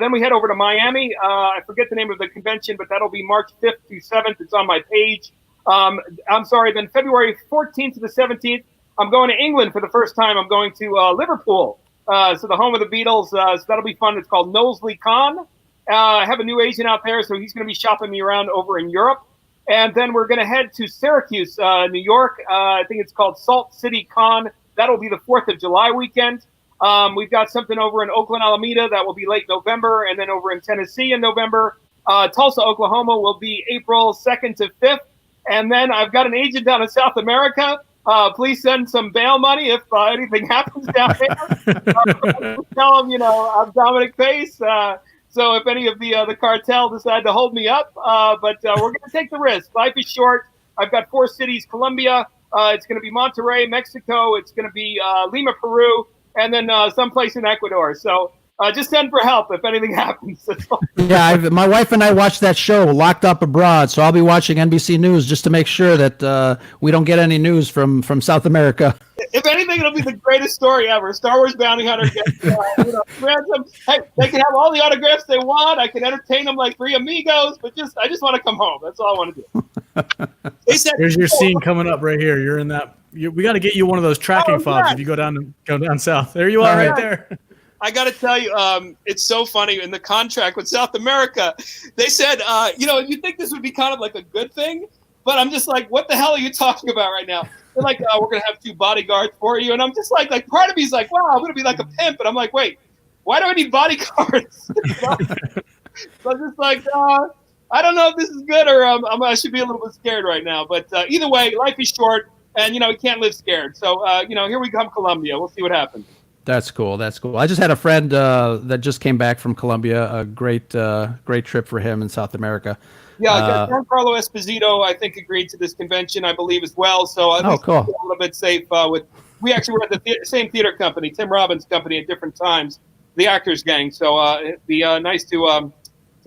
Then we head over to Miami. I forget the name of the convention, but that'll be March 5th to 7th. It's on my page. Then February 14th to the 17th, I'm going to England for the first time. I'm going to Liverpool, so the home of the Beatles. So that'll be fun. It's called Knowsley Con. I have a new agent out there, so he's going to be shopping me around over in Europe. And then we're going to head to Syracuse, New York. I think it's called Salt City Con. That'll be the 4th of July weekend. We've got something over in Oakland, Alameda. That will be late November. And then over in Tennessee in November. Tulsa, Oklahoma will be April 2nd to 5th. And then I've got an agent down in South America. Please send some bail money if anything happens down there. Tell them, I'm Dominic Pace. So if any of the cartel decide to hold me up, but we're going to take the risk. Life is short. I've got 4 cities: Colombia, it's going to be Monterrey, Mexico, it's going to be Lima, Peru, and then someplace in Ecuador. So just send for help if anything happens.
Yeah, my wife and I watched that show, Locked Up Abroad, so I'll be watching NBC News just to make sure that we don't get any news from South America.
If anything, it'll be the greatest story ever. Star Wars bounty hunter gets ransom. Hey, they can have all the autographs they want. I can entertain them like 3 amigos, but I just want to come home. That's all I want to do.
Here's your scene coming up right here. You're in that. We got to get you one of those tracking fobs if you go down south. There you are, right there.
I got to tell you, it's so funny. In the contract with South America, they said, you think this would be kind of like a good thing, but I'm just like, what the hell are you talking about right now? They're like, we're going to have 2 bodyguards for you. And I'm just like part of me is like, wow, I'm going to be like a pimp. And I'm like, wait, why do I need bodyguards? So I'm just like, I don't know if this is good or I should be a little bit scared right now. But either way, life is short and, you can't live scared. So, here we come, Colombia. We'll see what happens.
That's cool. I just had a friend that just came back from Colombia. A great trip for him in South America.
Yeah, Giancarlo Esposito, I think, agreed to this convention, I believe, as well. So
cool.
A little bit safe we actually were at the same theater company, Tim Robbins' company, at different times, the Actors Gang. So it'd be nice to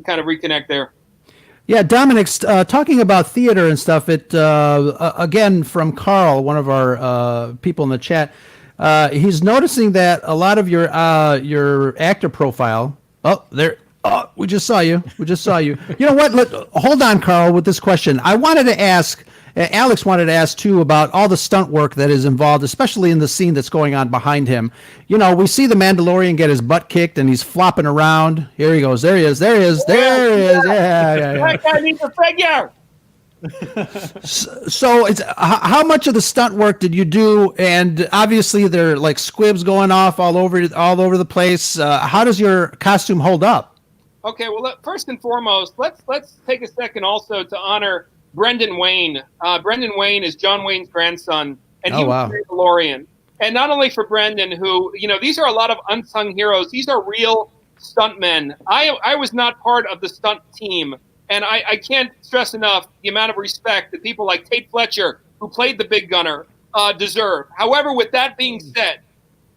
kind of reconnect there.
Yeah, Dominic's talking about theater and stuff. It again from Carl, one of our people in the chat. He's noticing that a lot of your actor profile. Oh, there. Oh, we just saw you. You know what? Hold on, Carl, with this question. I wanted to ask, Alex wanted to ask, too, about all the stunt work that is involved, especially in the scene that's going on behind him. We see the Mandalorian get his butt kicked, and he's flopping around. Here he goes. There he is. Yeah.
That guy needs a figure.
So it's how much of the stunt work did you do? And obviously there are like squibs going off all over the place. How does your costume hold up?
Okay, well, first and foremost, let's take a second also to honor Brendan Wayne. Brendan Wayne is John Wayne's grandson, and he was the Mandalorian. And not only for Brendan, who, these are a lot of unsung heroes. These are real stuntmen. I was not part of the stunt team. And I can't stress enough the amount of respect that people like Tate Fletcher, who played the big gunner, deserve. However, with that being said,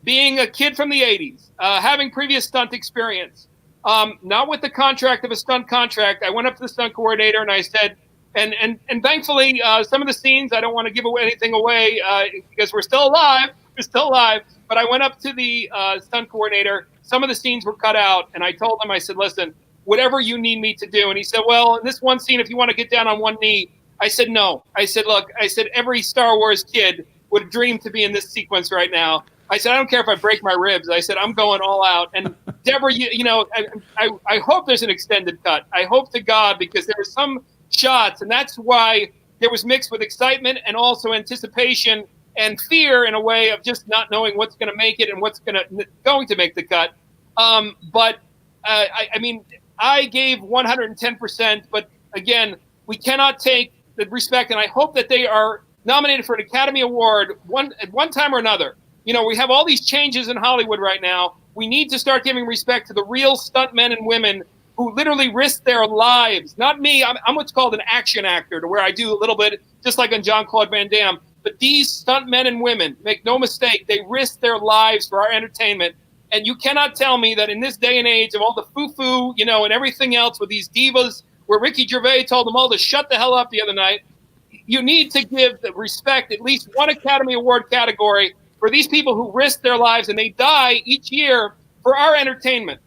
being a kid from the 80s, having previous stunt experience, not with the contract of a stunt contract, I went up to the stunt coordinator and I said, and thankfully, some of the scenes, I don't want to give anything away because we're still alive. We're still alive. But I went up to the stunt coordinator. Some of the scenes were cut out. And I told him, I said, listen, whatever you need me to do. And he said, well, in this one scene, if you want to get down on one knee. I said, no. I said, look, every Star Wars kid would dream to be in this sequence right now. I said, I don't care if I break my ribs. I said, I'm going all out. And Deborah, I hope there's an extended cut. I hope to God, because there were some shots, and that's why there was mixed with excitement and also anticipation and fear in a way of just not knowing what's going to make it and what's going to make the cut. But I gave 110%. But again, we cannot take the respect, and I hope that they are nominated for an Academy Award at one time or another. We have all these changes in Hollywood right now. We need to start giving respect to the real stuntmen and women who literally risk their lives. Not me. I'm what's called an action actor, to where I do a little bit just like on Jean-Claude Van Damme. But these stuntmen and women, make no mistake, they risk their lives for our entertainment. And you cannot tell me that in this day and age of all the foo-foo, and everything else with these divas, where Ricky Gervais told them all to shut the hell up the other night, you need to give the respect, at least one Academy Award category, for these people who risk their lives and they die each year for our entertainment.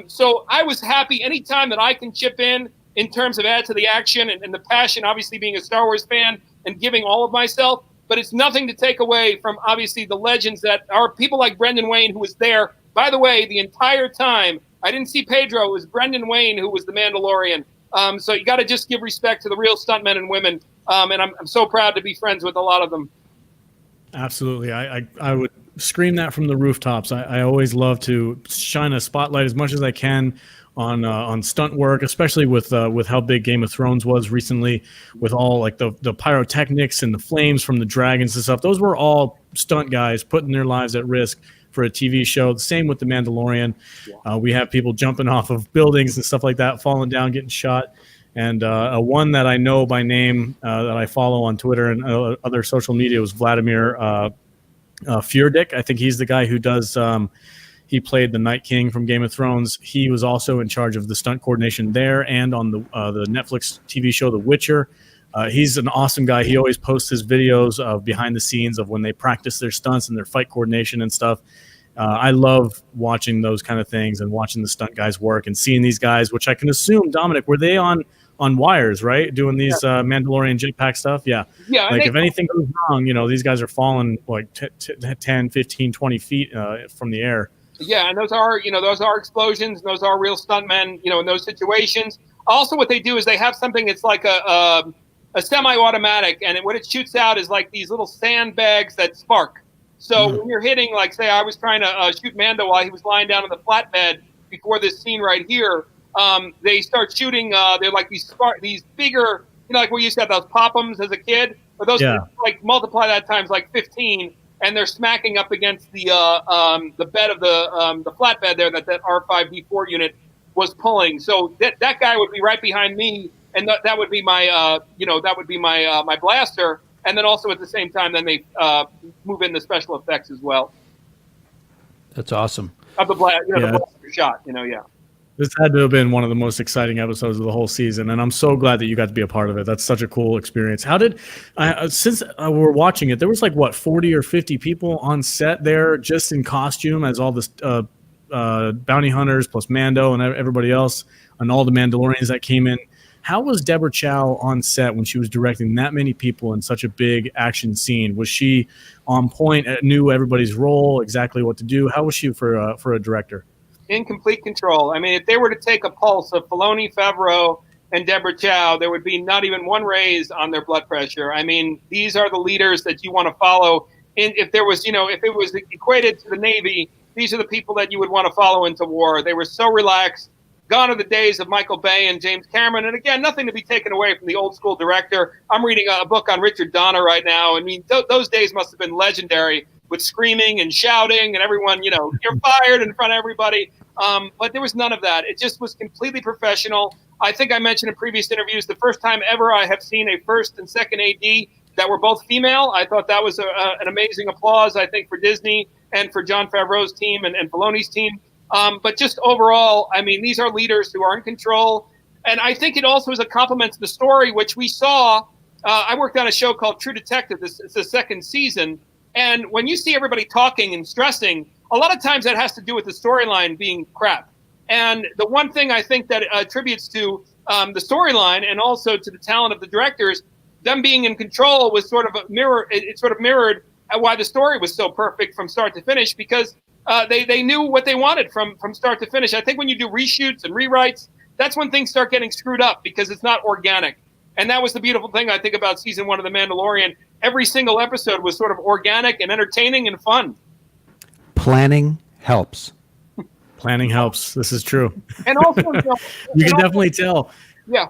So I was happy anytime that I can chip in terms of add to the action and the passion, obviously being a Star Wars fan and giving all of myself. But it's nothing to take away from, obviously, the legends that are people like Brendan Wayne, who was there, by the way, the entire time. I didn't see Pedro. It was Brendan Wayne who was the Mandalorian. So you got to just give respect to the real stuntmen and women. And I'm so proud to be friends with a lot of them.
Absolutely. I would scream that from the rooftops. I always love to shine a spotlight as much as I can on stunt work, especially with how big Game of Thrones was recently, with all like the pyrotechnics and the flames from the dragons and stuff. Those were all stunt guys putting their lives at risk for a TV show. The same with The Mandalorian. We have people jumping off of buildings and stuff like that, falling down, getting shot. And one that I know by name that I follow on Twitter and other social media was Vladimir Furdik. I think he's the guy who does he played the Night King from Game of Thrones. He was also in charge of the stunt coordination there and on the Netflix TV show The Witcher. He's an awesome guy. He always posts his videos of behind the scenes of when they practice their stunts and their fight coordination and stuff. I love watching those kind of things and watching the stunt guys work and seeing these guys, which I can assume, Dominic, were they on wires, right? Doing these Mandalorian jetpack stuff? Yeah. Like if anything goes wrong, these guys are falling like 10, 15, 20 feet from the air.
Yeah, and those are explosions. Those are real stuntmen, in those situations. Also, what they do is they have something that's like a semi-automatic, and what it shoots out is like these little sandbags that spark. So when you're hitting, like, say, I was trying to shoot Mando while he was lying down on the flatbed before this scene right here. They start shooting. They're like these bigger, like we used to have those pop-ums as a kid. But those like multiply that times like 15, and they're smacking up against the bed of the flatbed there that R5D4 unit was pulling. So that guy would be right behind me, and that would be my my blaster. And then also at the same time, then they move in the special effects as well.
That's awesome.
Of the blaster shot,
This had to have been one of the most exciting episodes of the whole season, and I'm so glad that you got to be a part of it. That's such a cool experience. How did, since we're watching it, there was like, 40 or 50 people on set there just in costume as all the bounty hunters plus Mando and everybody else and all the Mandalorians that came in. How was Deborah Chow on set when she was directing that many people in such a big action scene? Was she on point, knew everybody's role, exactly what to do? How was she for a director?
In complete control. I mean, if they were to take a pulse of Filoni, Favreau, and Deborah Chow, there would be not even one raise on their blood pressure. I mean, these are the leaders that you want to follow. And if there was, if it was equated to the Navy, these are the people that you would want to follow into war. They were so relaxed. Gone are the days of Michael Bay and James Cameron. And again, nothing to be taken away from the old school director. I'm reading a book on Richard Donner right now. I mean, those days must have been legendary. with screaming and shouting and everyone, you're fired in front of everybody. But there was none of that. It just was completely professional. I think I mentioned in previous interviews, the first time ever I have seen a first and second AD that were both female. I thought that was an amazing applause, I think, for Disney and for Jon Favreau's team and Filoni's team. But just overall, I mean, these are leaders who are in control. And I think it also is a compliment to the story, which we saw. I worked on a show called True Detective. It's the second season. And when you see everybody talking and stressing, a lot of times that has to do with the storyline being crap. And the one thing I think that attributes to the storyline and also to the talent of the directors, them being in control was sort of a mirror. It sort of mirrored why the story was so perfect from start to finish, because they knew what they wanted from start to finish. I think when you do reshoots and rewrites, that's when things start getting screwed up because it's not organic. And that was the beautiful thing, I think, about season 1 of The Mandalorian. Every single episode was sort of organic and entertaining and fun.
Planning helps.
Planning helps. This is true.
And also,
you can definitely tell.
Yeah.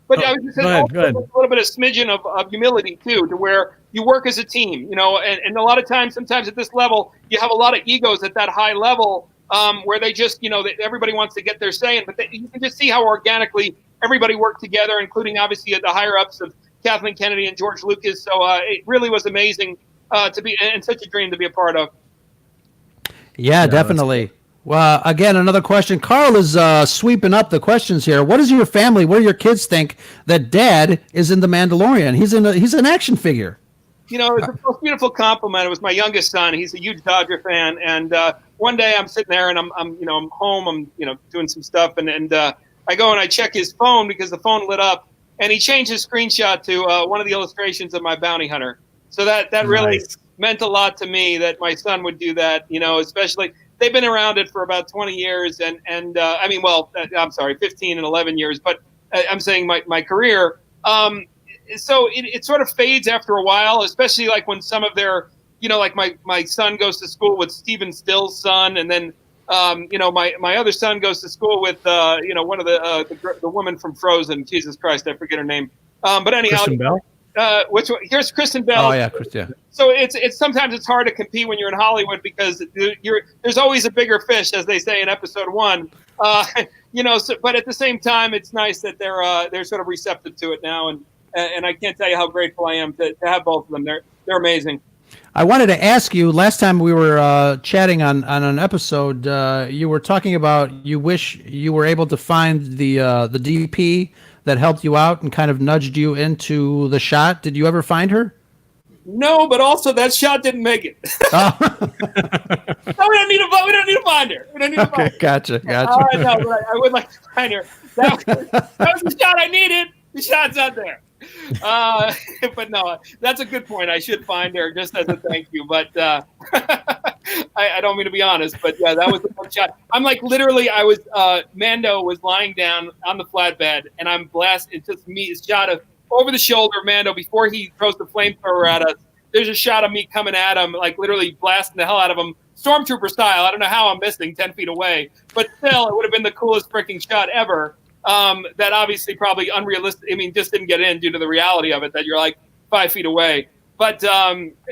But I was just saying,
go ahead.
A little bit of smidgen of humility, too, to where you work as a team, and a lot of times, sometimes at this level, you have a lot of egos at that high level where they just, everybody wants to get their say in, but you can just see how organically everybody worked together, including obviously the higher ups of Kathleen Kennedy and George Lucas. So it really was amazing to be, and such a dream to be a part of.
Yeah, definitely. Well, again, another question. Carl is sweeping up the questions here. What does your family, what do your kids think that Dad is in The Mandalorian? He's an action figure.
It was the most beautiful compliment. It was my youngest son. He's a huge Dodger fan, and one day I'm sitting there and I'm home. I'm doing some stuff, and I go and I check his phone because the phone lit up, and he changed his screenshot to one of the illustrations of my bounty hunter. So that really meant a lot to me that my son would do that. Especially. They've been around it for about 20 years, and I'm sorry, 15 and 11 years, but I'm saying my career. So it sort of fades after a while, especially like when some of their, like my son goes to school with Steven Still's son, and then, my other son goes to school with, one of the woman from Frozen. Jesus Christ, I forget her name. But anyhow.
Kristen Bell?
Here's Kristen Bell.
Oh yeah, Kristen.
So it's sometimes it's hard to compete when you're in Hollywood because there's always a bigger fish, as they say in episode 1. But at the same time, it's nice that they're sort of receptive to it now, and I can't tell you how grateful I am to have both of them. They're amazing.
I wanted to ask you, last time we were chatting on an episode, you were talking about you wish you were able to find the DP that helped you out and kind of nudged you into the shot. Did you ever find her?
No, but also that shot didn't make it.
Oh.
No, we don't need to find her. We don't need to find her.
Gotcha.
No, but I would like to find her. That was the shot I needed. The shot's out there. But no, that's a good point. I should find her just as a thank you. But I don't mean to be honest, but yeah, that was the one shot. I'm like literally, Mando was lying down on the flatbed, and I'm blasting. It's just me. It's shot of over the shoulder of Mando before he throws the flamethrower at us. There's a shot of me coming at him, like literally blasting the hell out of him, stormtrooper style. I don't know how I'm missing 10 feet away, but still, it would have been the coolest freaking shot ever. That obviously probably unrealistic. I mean, just didn't get in due to the reality of it that you're like 5 feet away. But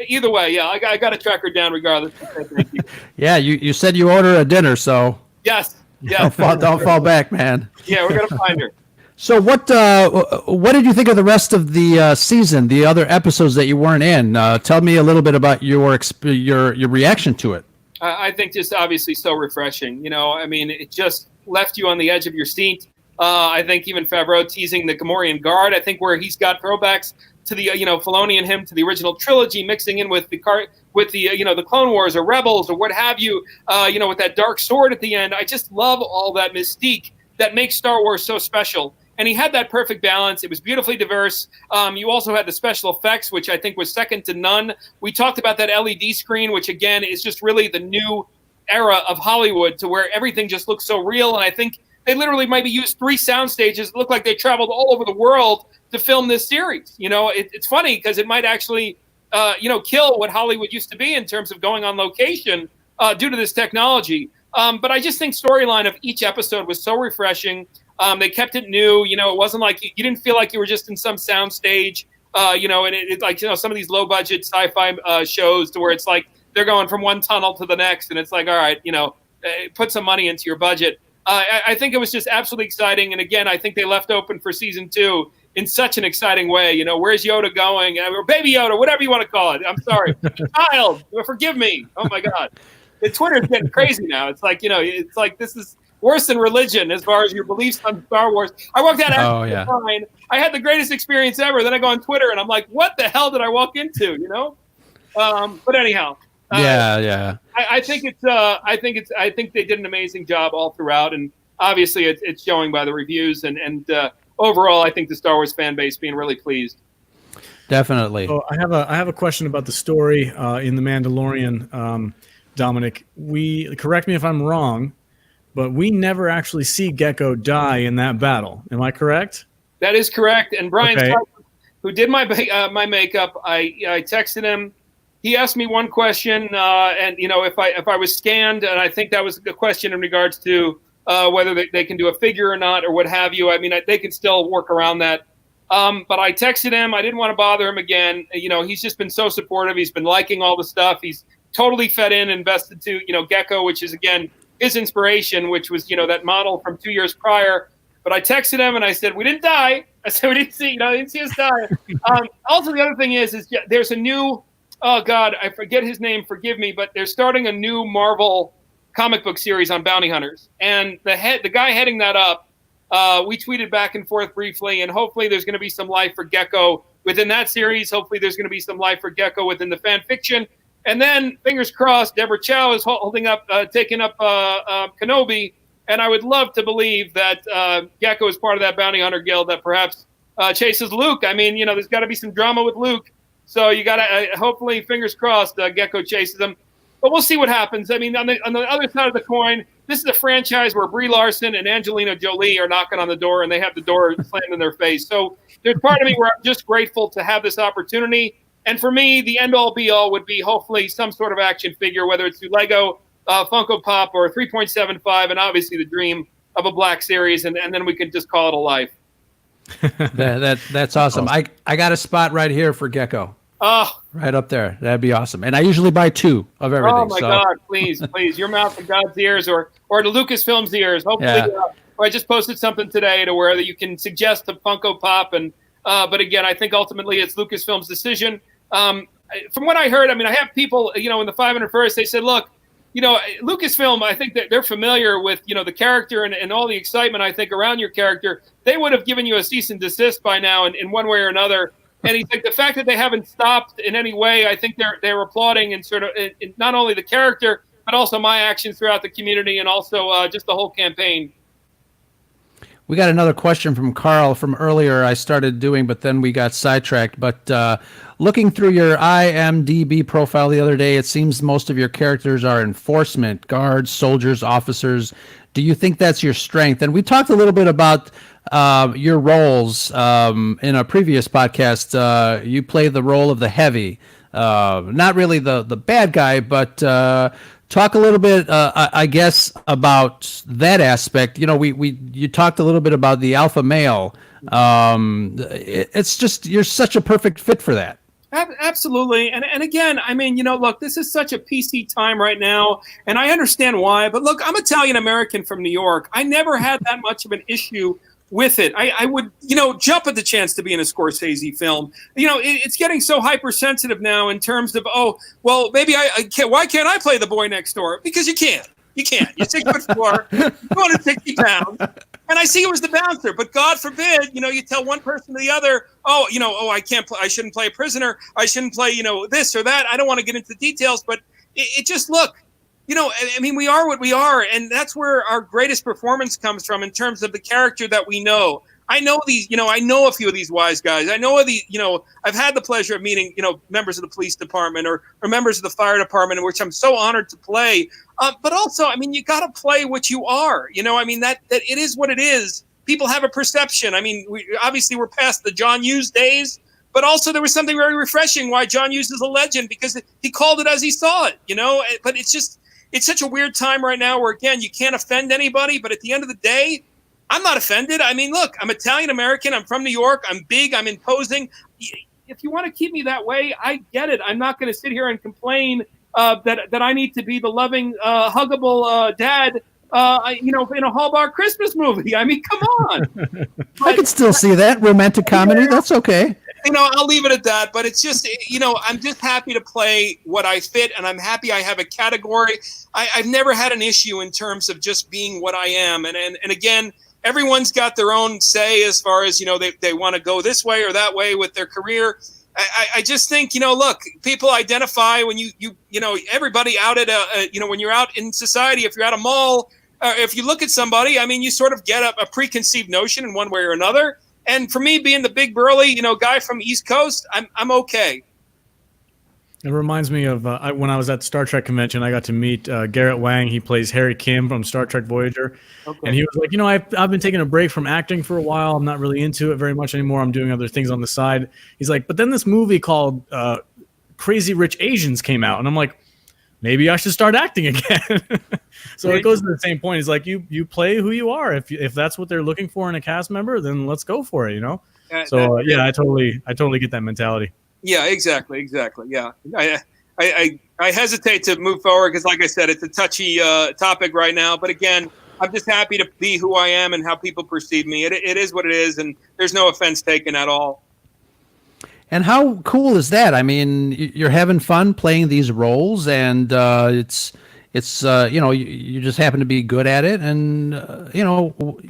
either way, yeah, I got to track her down regardless. Thank you.
Yeah, you said you order a dinner, so
yes.
Don't fall back, man.
Yeah, we're gonna find her.
So what did you think of the rest of the season, the other episodes that you weren't in? Tell me a little bit about your reaction to it.
I think just obviously so refreshing. I mean, it just left you on the edge of your seat. I think even Favreau teasing the Gamorrean Guard, I think where he's got throwbacks to the, Filoni and him to the original trilogy, mixing in with the Clone Wars or Rebels or what have you, with that dark sword at the end. I just love all that mystique that makes Star Wars so special. And he had that perfect balance. It was beautifully diverse. You also had the special effects, which I think was second to none. We talked about that LED screen, which again is just really the new era of Hollywood to where everything just looks so real. And I think they literally maybe used 3 sound stages. It looked like they traveled all over the world to film this series. It's funny because it might actually, kill what Hollywood used to be in terms of going on location due to this technology. But I just think storyline of each episode was so refreshing. They kept it new. It wasn't like you didn't feel like you were just in some sound stage, and it like, some of these low budget sci-fi shows to where it's like they're going from one tunnel to the next, and it's like, all right, put some money into your budget. I think it was just absolutely exciting, and again, I think they left open for season 2 in such an exciting way. Where's Yoda going? Or Baby Yoda, whatever you want to call it. I'm sorry, child, forgive me. Oh my God, the Twitter's getting crazy now. It's like it's like this is worse than religion as far as your beliefs on Star Wars. I walked out after fine. I had the greatest experience ever. Then I go on Twitter and I'm like, what the hell did I walk into? But anyhow. I think they did an amazing job all throughout, and obviously it's showing by the reviews and overall, I think the Star Wars fan base being really pleased.
Definitely.
So I have a question about the story in The Mandalorian, Dominic. Correct me if I'm wrong, but we never actually see Gecko die in that battle. Am I correct?
That is correct. And Brian, Scott, who did my makeup, I texted him. He asked me one question, and if I was scanned, and I think that was a question in regards to whether they can do a figure or not, or what have you. I mean, they can still work around that. But I texted him. I didn't want to bother him again. He's just been so supportive. He's been liking all the stuff. He's totally fed in, invested to Gecko, which is again his inspiration, which was that model from 2 years prior. But I texted him and I said, we didn't die. I said, we didn't see us die. Also, the other thing is there's a new. Oh God, I forget his name. Forgive me, but they're starting a new Marvel comic book series on bounty hunters, and the guy heading that up. We tweeted back and forth briefly, and hopefully there's going to be some life for Gecko within that series. Hopefully there's going to be some life for Gecko within the fan fiction, and then fingers crossed, Deborah Chow is taking up Kenobi, and I would love to believe that Gecko is part of that bounty hunter guild that perhaps chases Luke. I mean, there's got to be some drama with Luke. So you got to hopefully, fingers crossed, Gecko chases him. But we'll see what happens. I mean, on the other side of the coin, this is a franchise where Brie Larson and Angelina Jolie are knocking on the door, and they have the door slammed in their face. So there's part of me where I'm just grateful to have this opportunity. And for me, the end-all, be-all would be hopefully some sort of action figure, whether it's through Lego, Funko Pop, or 3.75, and obviously the dream of a Black Series, and then we can just call it a life.
That's awesome. I got a spot right here for Gecko.
Oh,
right up there. That'd be awesome. And I usually buy 2 of everything.
Oh my God! Please, your mouth in God's ears, or to Lucasfilm's ears. Hopefully, I just posted something today to where that you can suggest a Funko Pop, and but again, I think ultimately it's Lucasfilm's decision. From what I heard, I mean, I have people, in the 501st, they said, look, Lucasfilm, I think that they're familiar with, the character and all the excitement, I think, around your character. They would have given you a cease and desist by now in one way or another. And he's like, the fact that they haven't stopped in any way, I think they're applauding and sort of in not only the character, but also my actions throughout the community and also just the whole campaign.
We got another question from Carl from earlier I started doing, but then we got sidetracked. But looking through your IMDb profile the other day, it seems most of your characters are enforcement, guards, soldiers, officers. Do you think that's your strength? And we talked a little bit about your roles in a previous podcast. You play the role of the heavy, not really the bad guy, but talk a little bit, I guess, about that aspect. You talked a little bit about the alpha male. It's just you're such a perfect fit for that.
Absolutely. And again, I mean, look, this is such a PC time right now, and I understand why. But look, I'm Italian-American from New York. I never had that much of an issue with it. I would, jump at the chance to be in a Scorsese film. It's getting so hypersensitive now in terms of, oh, well, maybe I can't. Why can't I play the boy next door? Because you can't. You can't. You're 6'4", 260 pounds. And I see it was the bouncer, but God forbid, you tell one person to the other, I can't play. I shouldn't play a prisoner. I shouldn't play, this or that. I don't want to get into the details, but it just look. I mean, we are what we are, and that's where our greatest performance comes from in terms of the character that we know. I know these, I know a few of these wise guys. I know the, I've had the pleasure of meeting, members of the police department or members of the fire department, in which I'm so honored to play. But also, I mean, you got to play what you are. I mean, that it is what it is. People have a perception. I mean, we're past the John Hughes days, but also there was something very refreshing why John Hughes is a legend, because he called it as he saw it, But it's such a weird time right now where, again, you can't offend anybody. But at the end of the day, I'm not offended. I mean, look, I'm Italian-American. I'm from New York. I'm big. I'm imposing. If you want to keep me that way, I get it. I'm not going to sit here and complain that I need to be the loving, huggable dad. In a Hallmark Christmas movie. I mean, come on.
I could still see that romantic comedy. That's okay.
I'll leave it at that. But it's just, I'm just happy to play what I fit, and I'm happy I have a category. I've never had an issue in terms of just being what I am. And again, everyone's got their own say as far as, they want to go this way or that way with their career. I just think, look, people identify when everybody out at when you're out in society, if you're at a mall, if you look at somebody, I mean, you sort of get a preconceived notion in one way or another. And for me, being the big burly, guy from East Coast, I'm okay.
It reminds me of when I was at the Star Trek convention, I got to meet Garrett Wang. He plays Harry Kim from Star Trek Voyager. Okay. And he was like, I've been taking a break from acting for a while. I'm not really into it very much anymore. I'm doing other things on the side. He's like, but then this movie called Crazy Rich Asians came out. And I'm like, maybe I should start acting again. So it goes to the same point. It's like you play who you are. If that's what they're looking for in a cast member, then let's go for it, I totally get that mentality.
Yeah, exactly. Yeah, I hesitate to move forward because, like I said, it's a touchy topic right now. But again, I'm just happy to be who I am and how people perceive me. It is what it is, and there's no offense taken at all.
And how cool is that? I mean, you're having fun playing these roles, and it's you just happen to be good at it, and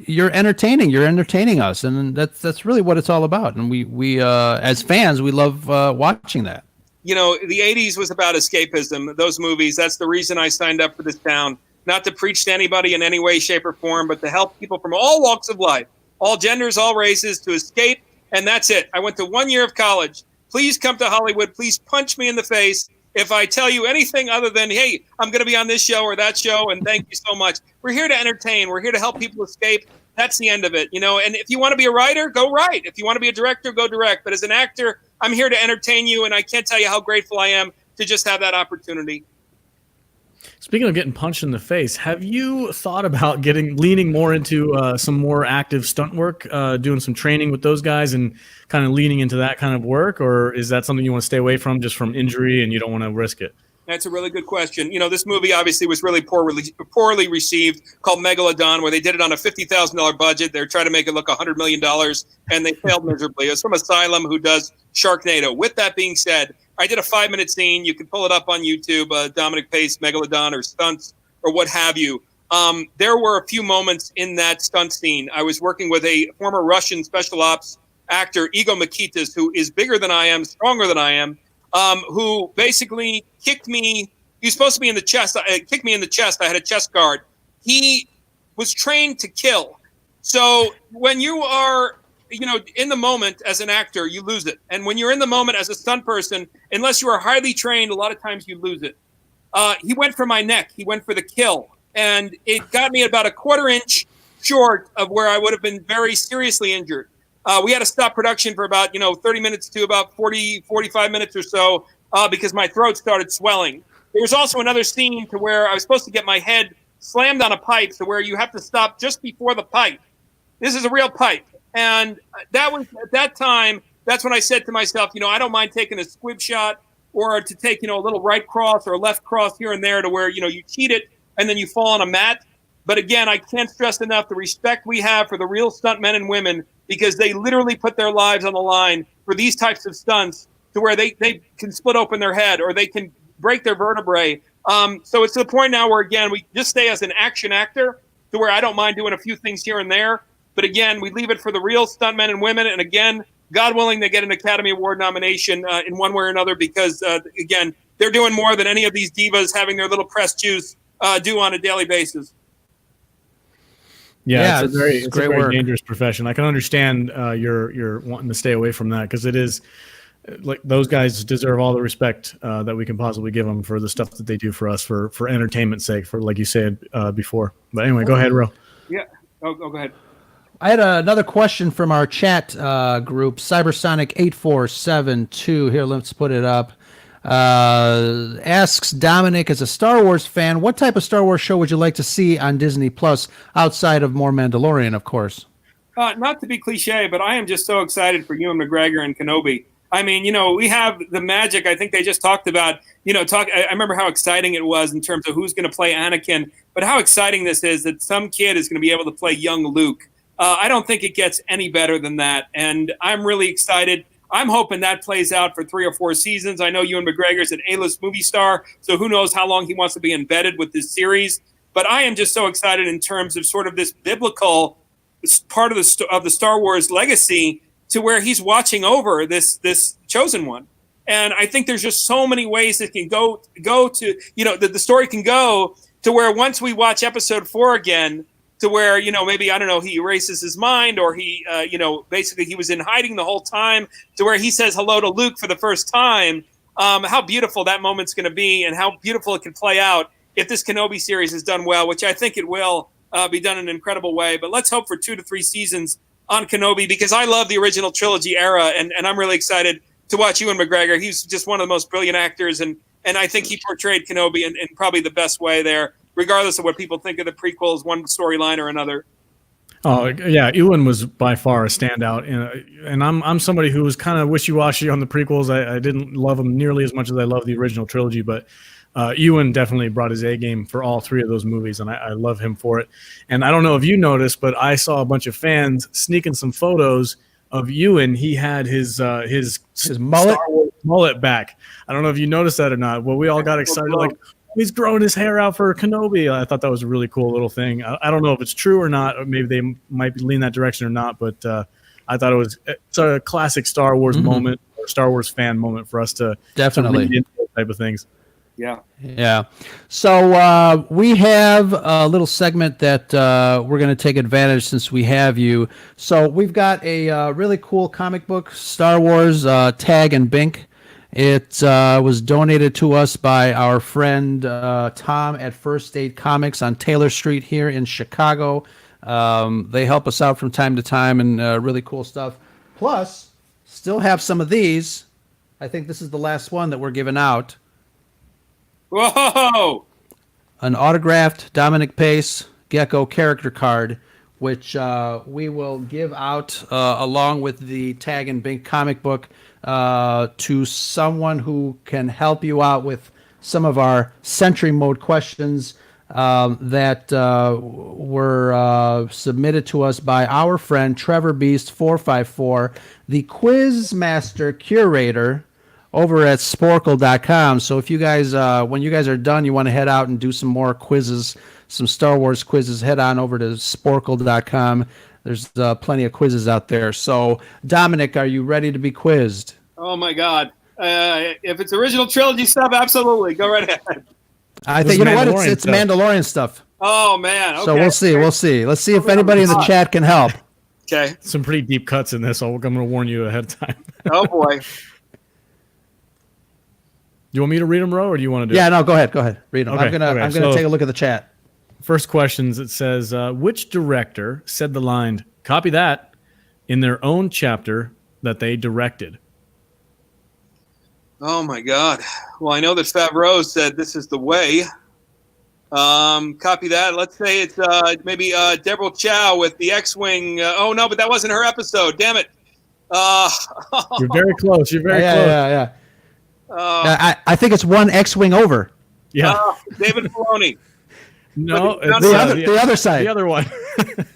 you're entertaining. You're entertaining us, and that's really what it's all about. And we as fans, we love watching that.
The 80s was about escapism. Those movies. That's the reason I signed up for this town. Not to preach to anybody in any way, shape, or form, but to help people from all walks of life, all genders, all races, to escape. And that's it. I went to 1 year of college. Please come to Hollywood. Please punch me in the face if I tell you anything other than, hey, I'm going to be on this show or that show, and thank you so much. We're here to entertain. We're here to help people escape. That's the end of it. And if you want to be a writer, go write. If you want to be a director, go direct. But as an actor, I'm here to entertain you, and I can't tell you how grateful I am to just have that opportunity.
Speaking of getting punched in the face, have you thought about leaning more into some more active stunt work, doing some training with those guys and kind of leaning into that kind of work? Or is that something you want to stay away from just from injury and you don't want to risk it?
That's a really good question. This movie obviously was really poorly received, called Megalodon, where they did it on a $50,000 budget. They're trying to make it look $100 million, and they failed miserably. It was from Asylum, who does Sharknado. With that being said, I did a 5-minute scene. You can pull it up on YouTube, Dominic Pace, Megalodon, or stunts, or what have you. There were a few moments in that stunt scene. I was working with a former Russian special ops actor, Igor Makitas, who is bigger than I am, stronger than I am, who basically kicked me. He was supposed to be in the chest. Kicked me in the chest. I had a chest guard. He was trained to kill. So when you are in the moment as an actor, you lose it. And when you're in the moment as a stunt person, unless you are highly trained, a lot of times you lose it. He went for my neck. He went for the kill. And it got me about a 1/4 inch short of where I would have been very seriously injured. We had to stop production for about, 30 minutes to about 40, 45 minutes or so because my throat started swelling. There was also another scene to where I was supposed to get my head slammed on a pipe, to where you have to stop just before the pipe. This is a real pipe. And that was, at that time, that's when I said to myself, I don't mind taking a squib shot, or to take, a little right cross or a left cross here and there, to where, you cheat it and then you fall on a mat. But again, I can't stress enough the respect we have for the real stunt men and women, because they literally put their lives on the line for these types of stunts, to where they can split open their head or they can break their vertebrae. So it's to the point now where, again, we just stay as an action actor, to where I don't mind doing a few things here and there. But again, we leave it for the real stuntmen and women. And again, God willing, they get an Academy Award nomination in one way or another, because, again, they're doing more than any of these divas having their little press juice do on a daily basis.
Yeah, it's a very dangerous profession. I can understand you're wanting to stay away from that, because it is, like, those guys deserve all the respect that we can possibly give them for the stuff that they do for us for entertainment's sake, for, like you said before. But anyway, go ahead, Ro.
Yeah, go ahead.
I had another question from our chat group, Cybersonic8472. Here, let's put it up. Asks Dominic, as a Star Wars fan, what type of Star Wars show would you like to see on Disney Plus, outside of more Mandalorian, of course?
Not to be cliche, but I am just so excited for Ewan McGregor and Kenobi. I mean, we have the magic. I think they just talked about, I remember how exciting it was in terms of who's going to play Anakin, but how exciting this is that some kid is going to be able to play young Luke. I don't think it gets any better than that. And I'm really excited. I'm hoping that plays out for 3 or 4 seasons. I know Ewan McGregor's an A-list movie star, so who knows how long he wants to be embedded with this series. But I am just so excited in terms of sort of this biblical part of the Star Wars legacy, to where he's watching over this chosen one. And I think there's just so many ways it can go to, the story can go to where once we watch episode 4 again, to where, maybe, I don't know, he erases his mind, or he, basically he was in hiding the whole time, to where he says hello to Luke for the first time. How beautiful that moment's going to be, and how beautiful it can play out if this Kenobi series is done well, which I think it will be done in an incredible way. But let's hope for 2 to 3 seasons on Kenobi, because I love the original trilogy era, and I'm really excited to watch Ewan McGregor. He's just one of the most brilliant actors, and I think he portrayed Kenobi in probably the best way there, regardless of what people think of the prequels, one storyline or another.
Oh yeah, Ewan was by far a standout, and I'm somebody who was kind of wishy-washy on the prequels. I didn't love them nearly as much as I love the original trilogy, but Ewan definitely brought his A game for all 3 of those movies, and I love him for it. And I don't know if you noticed, but I saw a bunch of fans sneaking some photos of Ewan. He had his mullet back. I don't know if you noticed that or not. Well, we all got excited, like, he's growing his hair out for Kenobi. I thought that was a really cool little thing. I don't know if it's true or not, or maybe they might lean that direction or not, but I thought it's a classic Star Wars moment, or Star Wars fan moment for us to
definitely
read into those type of things.
Yeah. So we have a little segment that we're going to take advantage since we have you. So we've got a really cool comic book, Star Wars Tag and Bink. It was donated to us by our friend Tom at First Aid Comics on Taylor Street here in Chicago. They help us out from time to time, and really cool stuff. Plus, still have some of these. I think this is the last one that we're giving out.
Whoa!
An autographed Dominic Pace Gecko character card, which we will give out along with the Tag and Bink comic book to someone who can help you out with some of our Sentry Mode questions that were submitted to us by our friend Trevor Beast 454, the Quiz Master Curator over at Sporkle.com. So if you guys, when you guys are done, you want to head out and do some more quizzes, some Star Wars quizzes, head on over to Sporkle.com. There's plenty of quizzes out there. So, Dominic, are you ready to be quizzed?
Oh, my God. If it's original trilogy stuff, absolutely. Go right ahead.
I think, you know what? It's Mandalorian stuff.
Oh, man. Okay.
So we'll see. Let's see if anybody in the chat can help.
Okay.
Some pretty deep cuts in this. I'm going to warn you ahead of time.
Oh, boy.
You want me to read them, Ro, or do you want to do it?
Yeah, no, go ahead. Read them.
Okay,
I'm gonna take a look at the chat.
First questions, it says, which director said the line, copy that, in their own chapter that they directed?
Oh, my God. Well, I know that Favreau said this is the way. Copy that. Let's say it's maybe Deborah Chow with the X-Wing. Oh, no, but that wasn't her episode. Damn it.
You're very close. You're very close.
Yeah. I think it's one X-Wing over.
Yeah.
David Filoni.
No, it's
the other side.
The other one.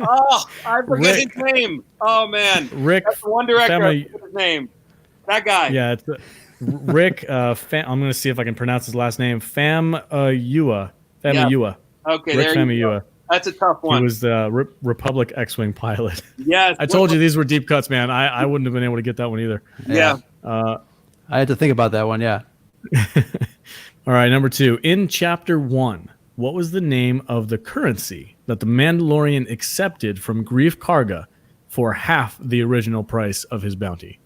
Oh, I forget his name. Oh, man.
Rick.
That's the one director. I forget his name. That guy.
Yeah, it's Rick. I'm going to see if I can pronounce his last name. Famuyiwa.
Okay,
Rick
there you go.
Famuyiwa.
That's a tough one.
He was the Republic X-Wing pilot.
Yes.
I told you these were deep cuts, man. I wouldn't have been able to get that one either.
Yeah.
I had to think about that one, yeah.
All right, number 2. In Chapter 1, what was the name of the currency that the Mandalorian accepted from Greef Karga for half the original price of his bounty?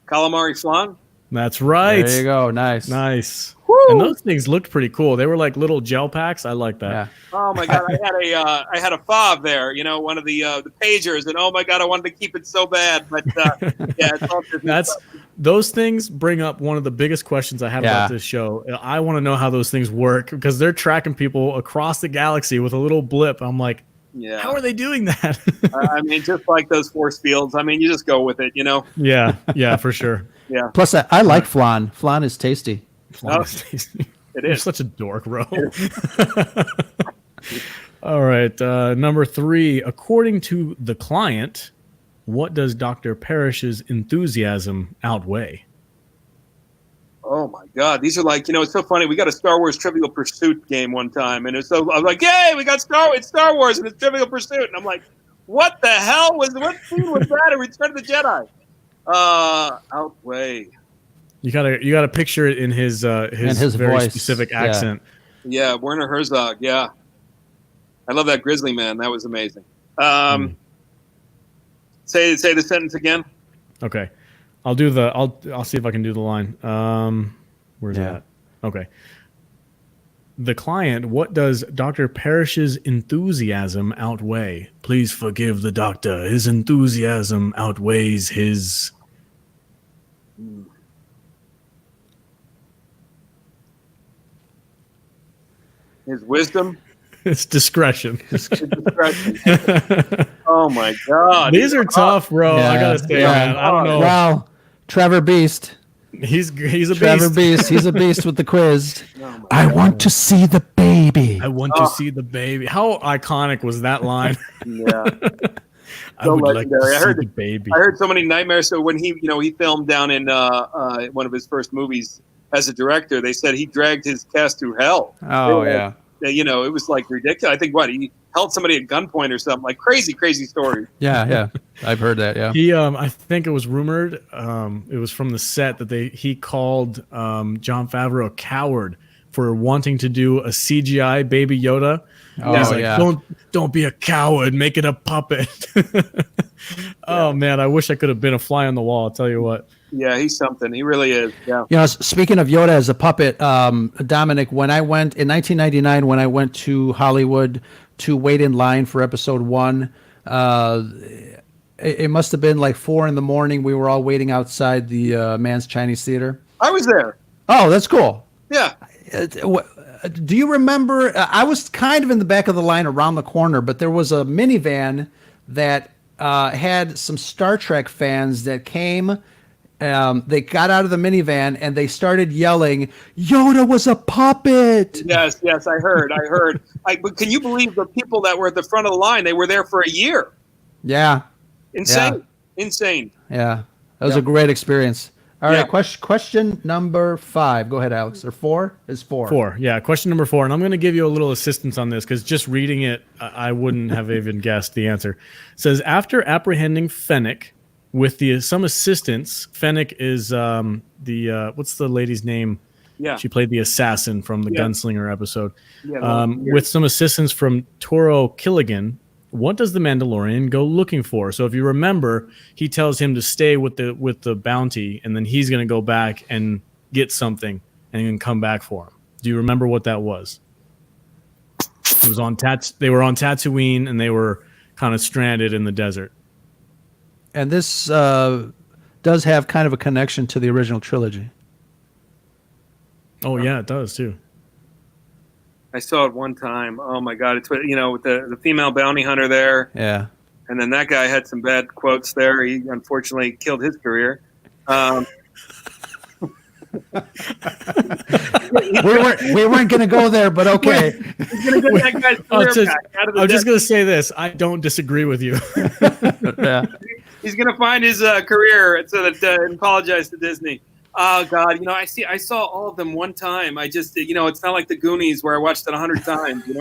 Calamari flan?
That's right.
There you go. Nice.
Woo!
And those things looked pretty cool. They were like little gel packs. I like that.
Yeah.
Oh my God, I had a fob there, one of the pagers, and oh my God, I wanted to keep it so bad, but yeah, it's all
those things bring up one of the biggest questions I have about this show. I want to know how those things work because they're tracking people across the galaxy with a little blip. I'm like,
Yeah.
How are they doing that?
I mean, just like those force fields. I mean, you just go with it, you know?
Yeah, for sure.
Yeah.
Plus, I like flan. Flan is tasty.
It
You're
is.
such a dork, bro. All right. Number 3. According to the client, what does Dr. Parrish's enthusiasm outweigh?
Oh my God, these are like, it's so funny. We got a Star Wars Trivial Pursuit game one time, and I was like, "Yay, we got Star Wars and it's Trivial Pursuit," and I'm like, "What the hell what scene was that in Return of the Jedi?" Outweigh.
You gotta picture it in his very
voice.
specific accent.
Yeah, Werner Herzog. Yeah, I love that Grizzly Man. That was amazing. Say the sentence again.
Okay. I'll see if I can do the line. Where's that? Okay. The client, what does Dr. Parrish's enthusiasm outweigh? Please forgive the doctor. His enthusiasm outweighs his...
His wisdom.
His discretion.
Oh my God.
These are tough, bro. I gotta say, man. I don't know.
Wow. Trevor Beast.
He's a
Trevor
beast.
He's a beast with the quiz. I want to see the baby.
I want to see the baby. How iconic was that line?
Yeah.
I would like to see the baby.
I heard so many nightmares. So when he filmed down in one of his first movies as a director, they said he dragged his cast through hell.
Oh, yeah.
It was like ridiculous. I think he held somebody at gunpoint or something, like crazy story.
Yeah. I've heard that. Yeah.
He, I think it was rumored. It was from the set that he called Jon Favreau a coward for wanting to do a CGI Baby Yoda.
Oh,
He's like,
yeah.
Don't be a coward. Make it a puppet. Oh man, I wish I could have been a fly on the wall. I'll tell you what.
Yeah, he's something. He really is. Yeah.
Speaking of Yoda as a puppet, Dominic, when I went in 1999, when I went to Hollywood to wait in line for episode 1, it must have been like 4 a.m. We were all waiting outside the Man's Chinese Theater.
I was there.
Oh, that's cool.
Yeah.
Do you remember? I was kind of in the back of the line around the corner, but there was a minivan that had some Star Trek fans that came. They got out of the minivan and they started yelling, "Yoda was a puppet!"
Yes, I heard. But can you believe the people that were at the front of the line? They were there for a year.
Yeah.
Insane.
Yeah.
Insane.
Yeah. That was a great experience. All right. Question number 5. Go ahead, Alex. Or 4? Is 4.
4. Yeah. Question number 4. And I'm going to give you a little assistance on this because just reading it, I wouldn't have even guessed the answer. It says, after apprehending Fennec with some assistance, Fennec is what's the lady's name?
Yeah.
She played the assassin from the Gunslinger episode.
Yeah,
with some assistance from Toro Killigan, what does the Mandalorian go looking for? So if you remember, he tells him to stay with the bounty, and then he's going to go back and get something and then come back for him. Do you remember what that was? It was they were on Tatooine, and they were kind of stranded in the desert.
And this does have kind of a connection to the original trilogy.
Oh yeah, it does too.
I saw it one time. Oh my God! It's with the female bounty hunter there.
Yeah.
And then that guy had some bad quotes there. He unfortunately killed his career.
we weren't going to go there, but okay.
He's going to get that guy's career back out of the
I'm just going to say this. I don't disagree with you.
Yeah.
He's going to find his career so that and apologize to Disney. Oh God, I saw all of them one time. I just, it's not like the Goonies where I watched it 100 times.
He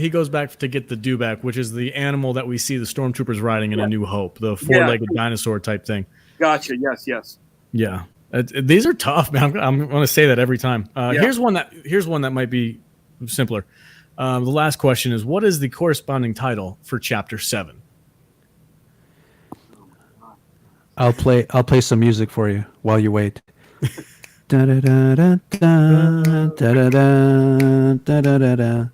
goes back to get the dewback, which is the animal that we see the stormtroopers riding in A New Hope, the 4-legged dinosaur type thing.
Gotcha. Yes.
Yeah, these are tough, man. I'm going to say that every time. Here's one that might be simpler. The last question is, what is the corresponding title for Chapter 7?
I'll play some music for you while you wait. Da da da da da da da da da da da.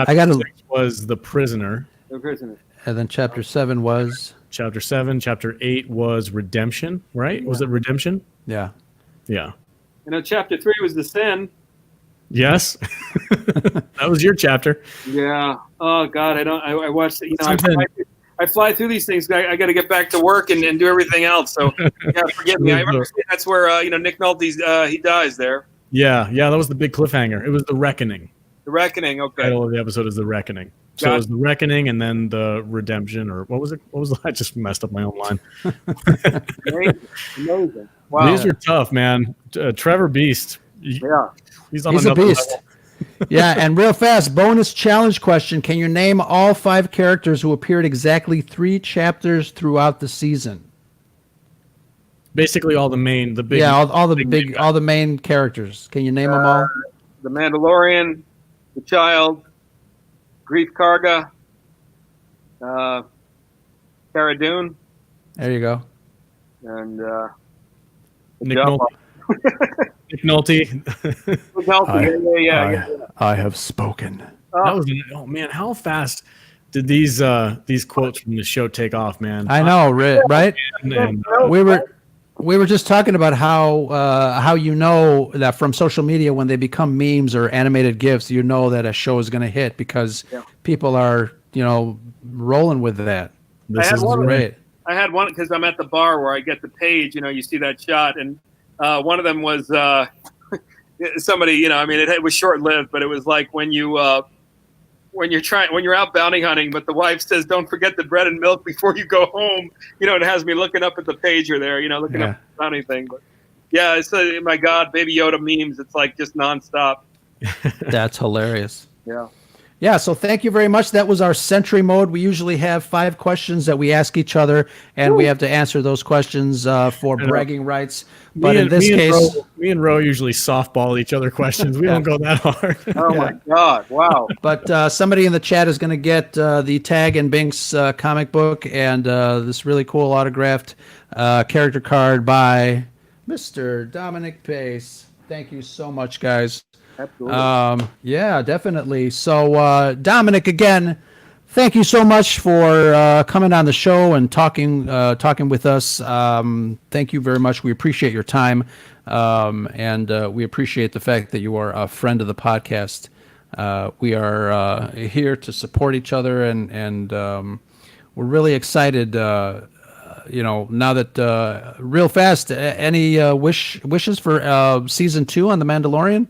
I got
6 was The Prisoner.
The Prisoner.
And then Chapter 7 was
Chapter 7. Chapter 8 was Redemption, right? Was it Redemption?
Yeah.
Yeah.
Chapter 3 was The Sin.
Yes, that was your chapter.
Yeah. Oh God, I watched it.
Something-
I fly through these things. I got to get back to work and do everything else. So yeah, forgive me. I remember that's where Nick Nolte's he dies there.
Yeah, that was the big cliffhanger. It was The Reckoning.
The Reckoning.
The
Okay.
title of the episode is The Reckoning. So it was The Reckoning and then The Redemption, or what was it? I just messed up my own line.
Amazing. Wow.
These are tough, man. Trevor Beast.
Yeah.
He's on
He's a
another
beast.
level.
Yeah, and real fast, bonus challenge question. Can you name all 5 characters who appeared exactly 3 chapters throughout the season?
Basically all the big.
Yeah, all the main characters. Can you name them all?
The Mandalorian, the Child, Grief Karga, Cara Dune,
There you go.
and
Nick Nolte. Nick Nolte.
Yeah.
I have spoken.
That was, oh man, how fast did these quotes from the show take off, man?
I know, right?
And,
We were just talking about how you know that from social media when they become memes or animated GIFs, you know that a show is going to hit because people are rolling with that.
this is
Great.
I had one because I'm at the bar where I get the page. You see that shot, and one of them was somebody. It was short lived, but it was like when you're out bounty hunting, but the wife says, "Don't forget the bread and milk before you go home." It has me looking up at the pager there. Looking up at the bounty thing. But yeah, it's my God, Baby Yoda memes. It's like just nonstop.
That's hilarious.
Yeah.
Yeah, so thank you very much. That was our Sentry mode. We usually have 5 questions that we ask each other, and we have to answer those questions for bragging rights. But in this case,
me and Ro usually softball each other questions. We don't go that hard.
Oh my God! Wow.
But somebody in the chat is going to get the Tag and Binks comic book and this really cool autographed character card by Mr. Dominic Pace. Thank you so much, guys.
Absolutely.
Yeah, definitely. So, Dominic, again, thank you so much for coming on the show and talking with us. Thank you very much. We appreciate your time, and we appreciate the fact that you are a friend of the podcast. We are here to support each other, and we're really excited. Now that real fast, any wishes for season 2 on The Mandalorian?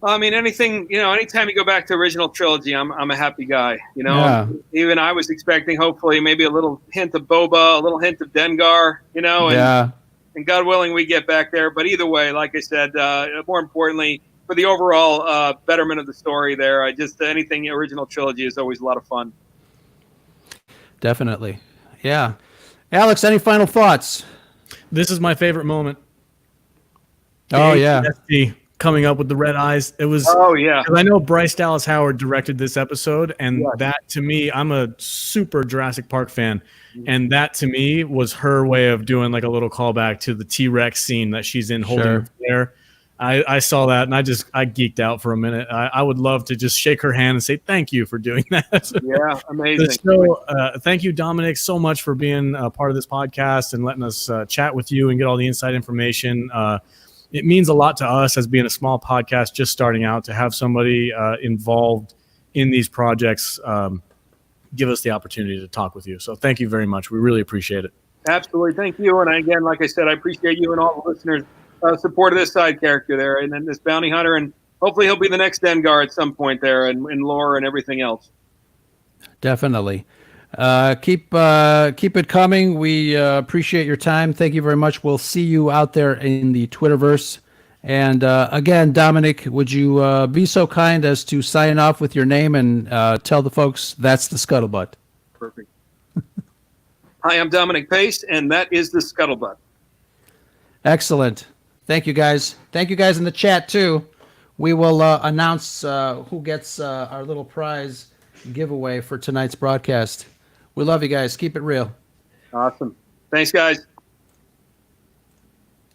Anytime you go back to original trilogy, I'm a happy guy.
Yeah.
Even I was expecting hopefully maybe a little hint of Boba, a little hint of Dengar, and God willing we get back there. But either way, like I said, more importantly for the overall betterment of the story there, anything original trilogy is always a lot of fun.
Definitely. Yeah. Alex, any final thoughts?
This is my favorite moment.
Oh, yeah.
ATST coming up with the red eyes. It was.
Oh yeah.
I know Bryce Dallas Howard directed this episode, and that to me, I'm a super Jurassic Park fan, and that to me was her way of doing like a little callback to the T-Rex scene that she's in holding there. I saw that and I geeked out for a minute. I would love to just shake her hand and say thank you for doing that.
Yeah, amazing.
So, thank you, Dominic, so much for being a part of this podcast and letting us chat with you and get all the inside information. It means a lot to us as being a small podcast just starting out to have somebody involved in these projects give us the opportunity to talk with you. So thank you very much. We really appreciate it.
Absolutely. Thank you. And again, like I said, I appreciate you and all the listeners' support of this side character there and then this bounty hunter. And hopefully he'll be the next Dengar at some point there and lore and everything else.
Definitely. Keep it coming. We appreciate your time. Thank you very much. We'll see you out there in the Twitterverse. And again, Dominic, would you be so kind as to sign off with your name and tell the folks that's the Scuttlebutt?
Perfect. Hi, I'm Dominic Pace, and that is the Scuttlebutt.
Excellent. Thank you, guys. Thank you, guys in the chat, too. We will announce who gets our little prize giveaway for tonight's broadcast. We love you guys. Keep it real.
Awesome. Thanks, guys.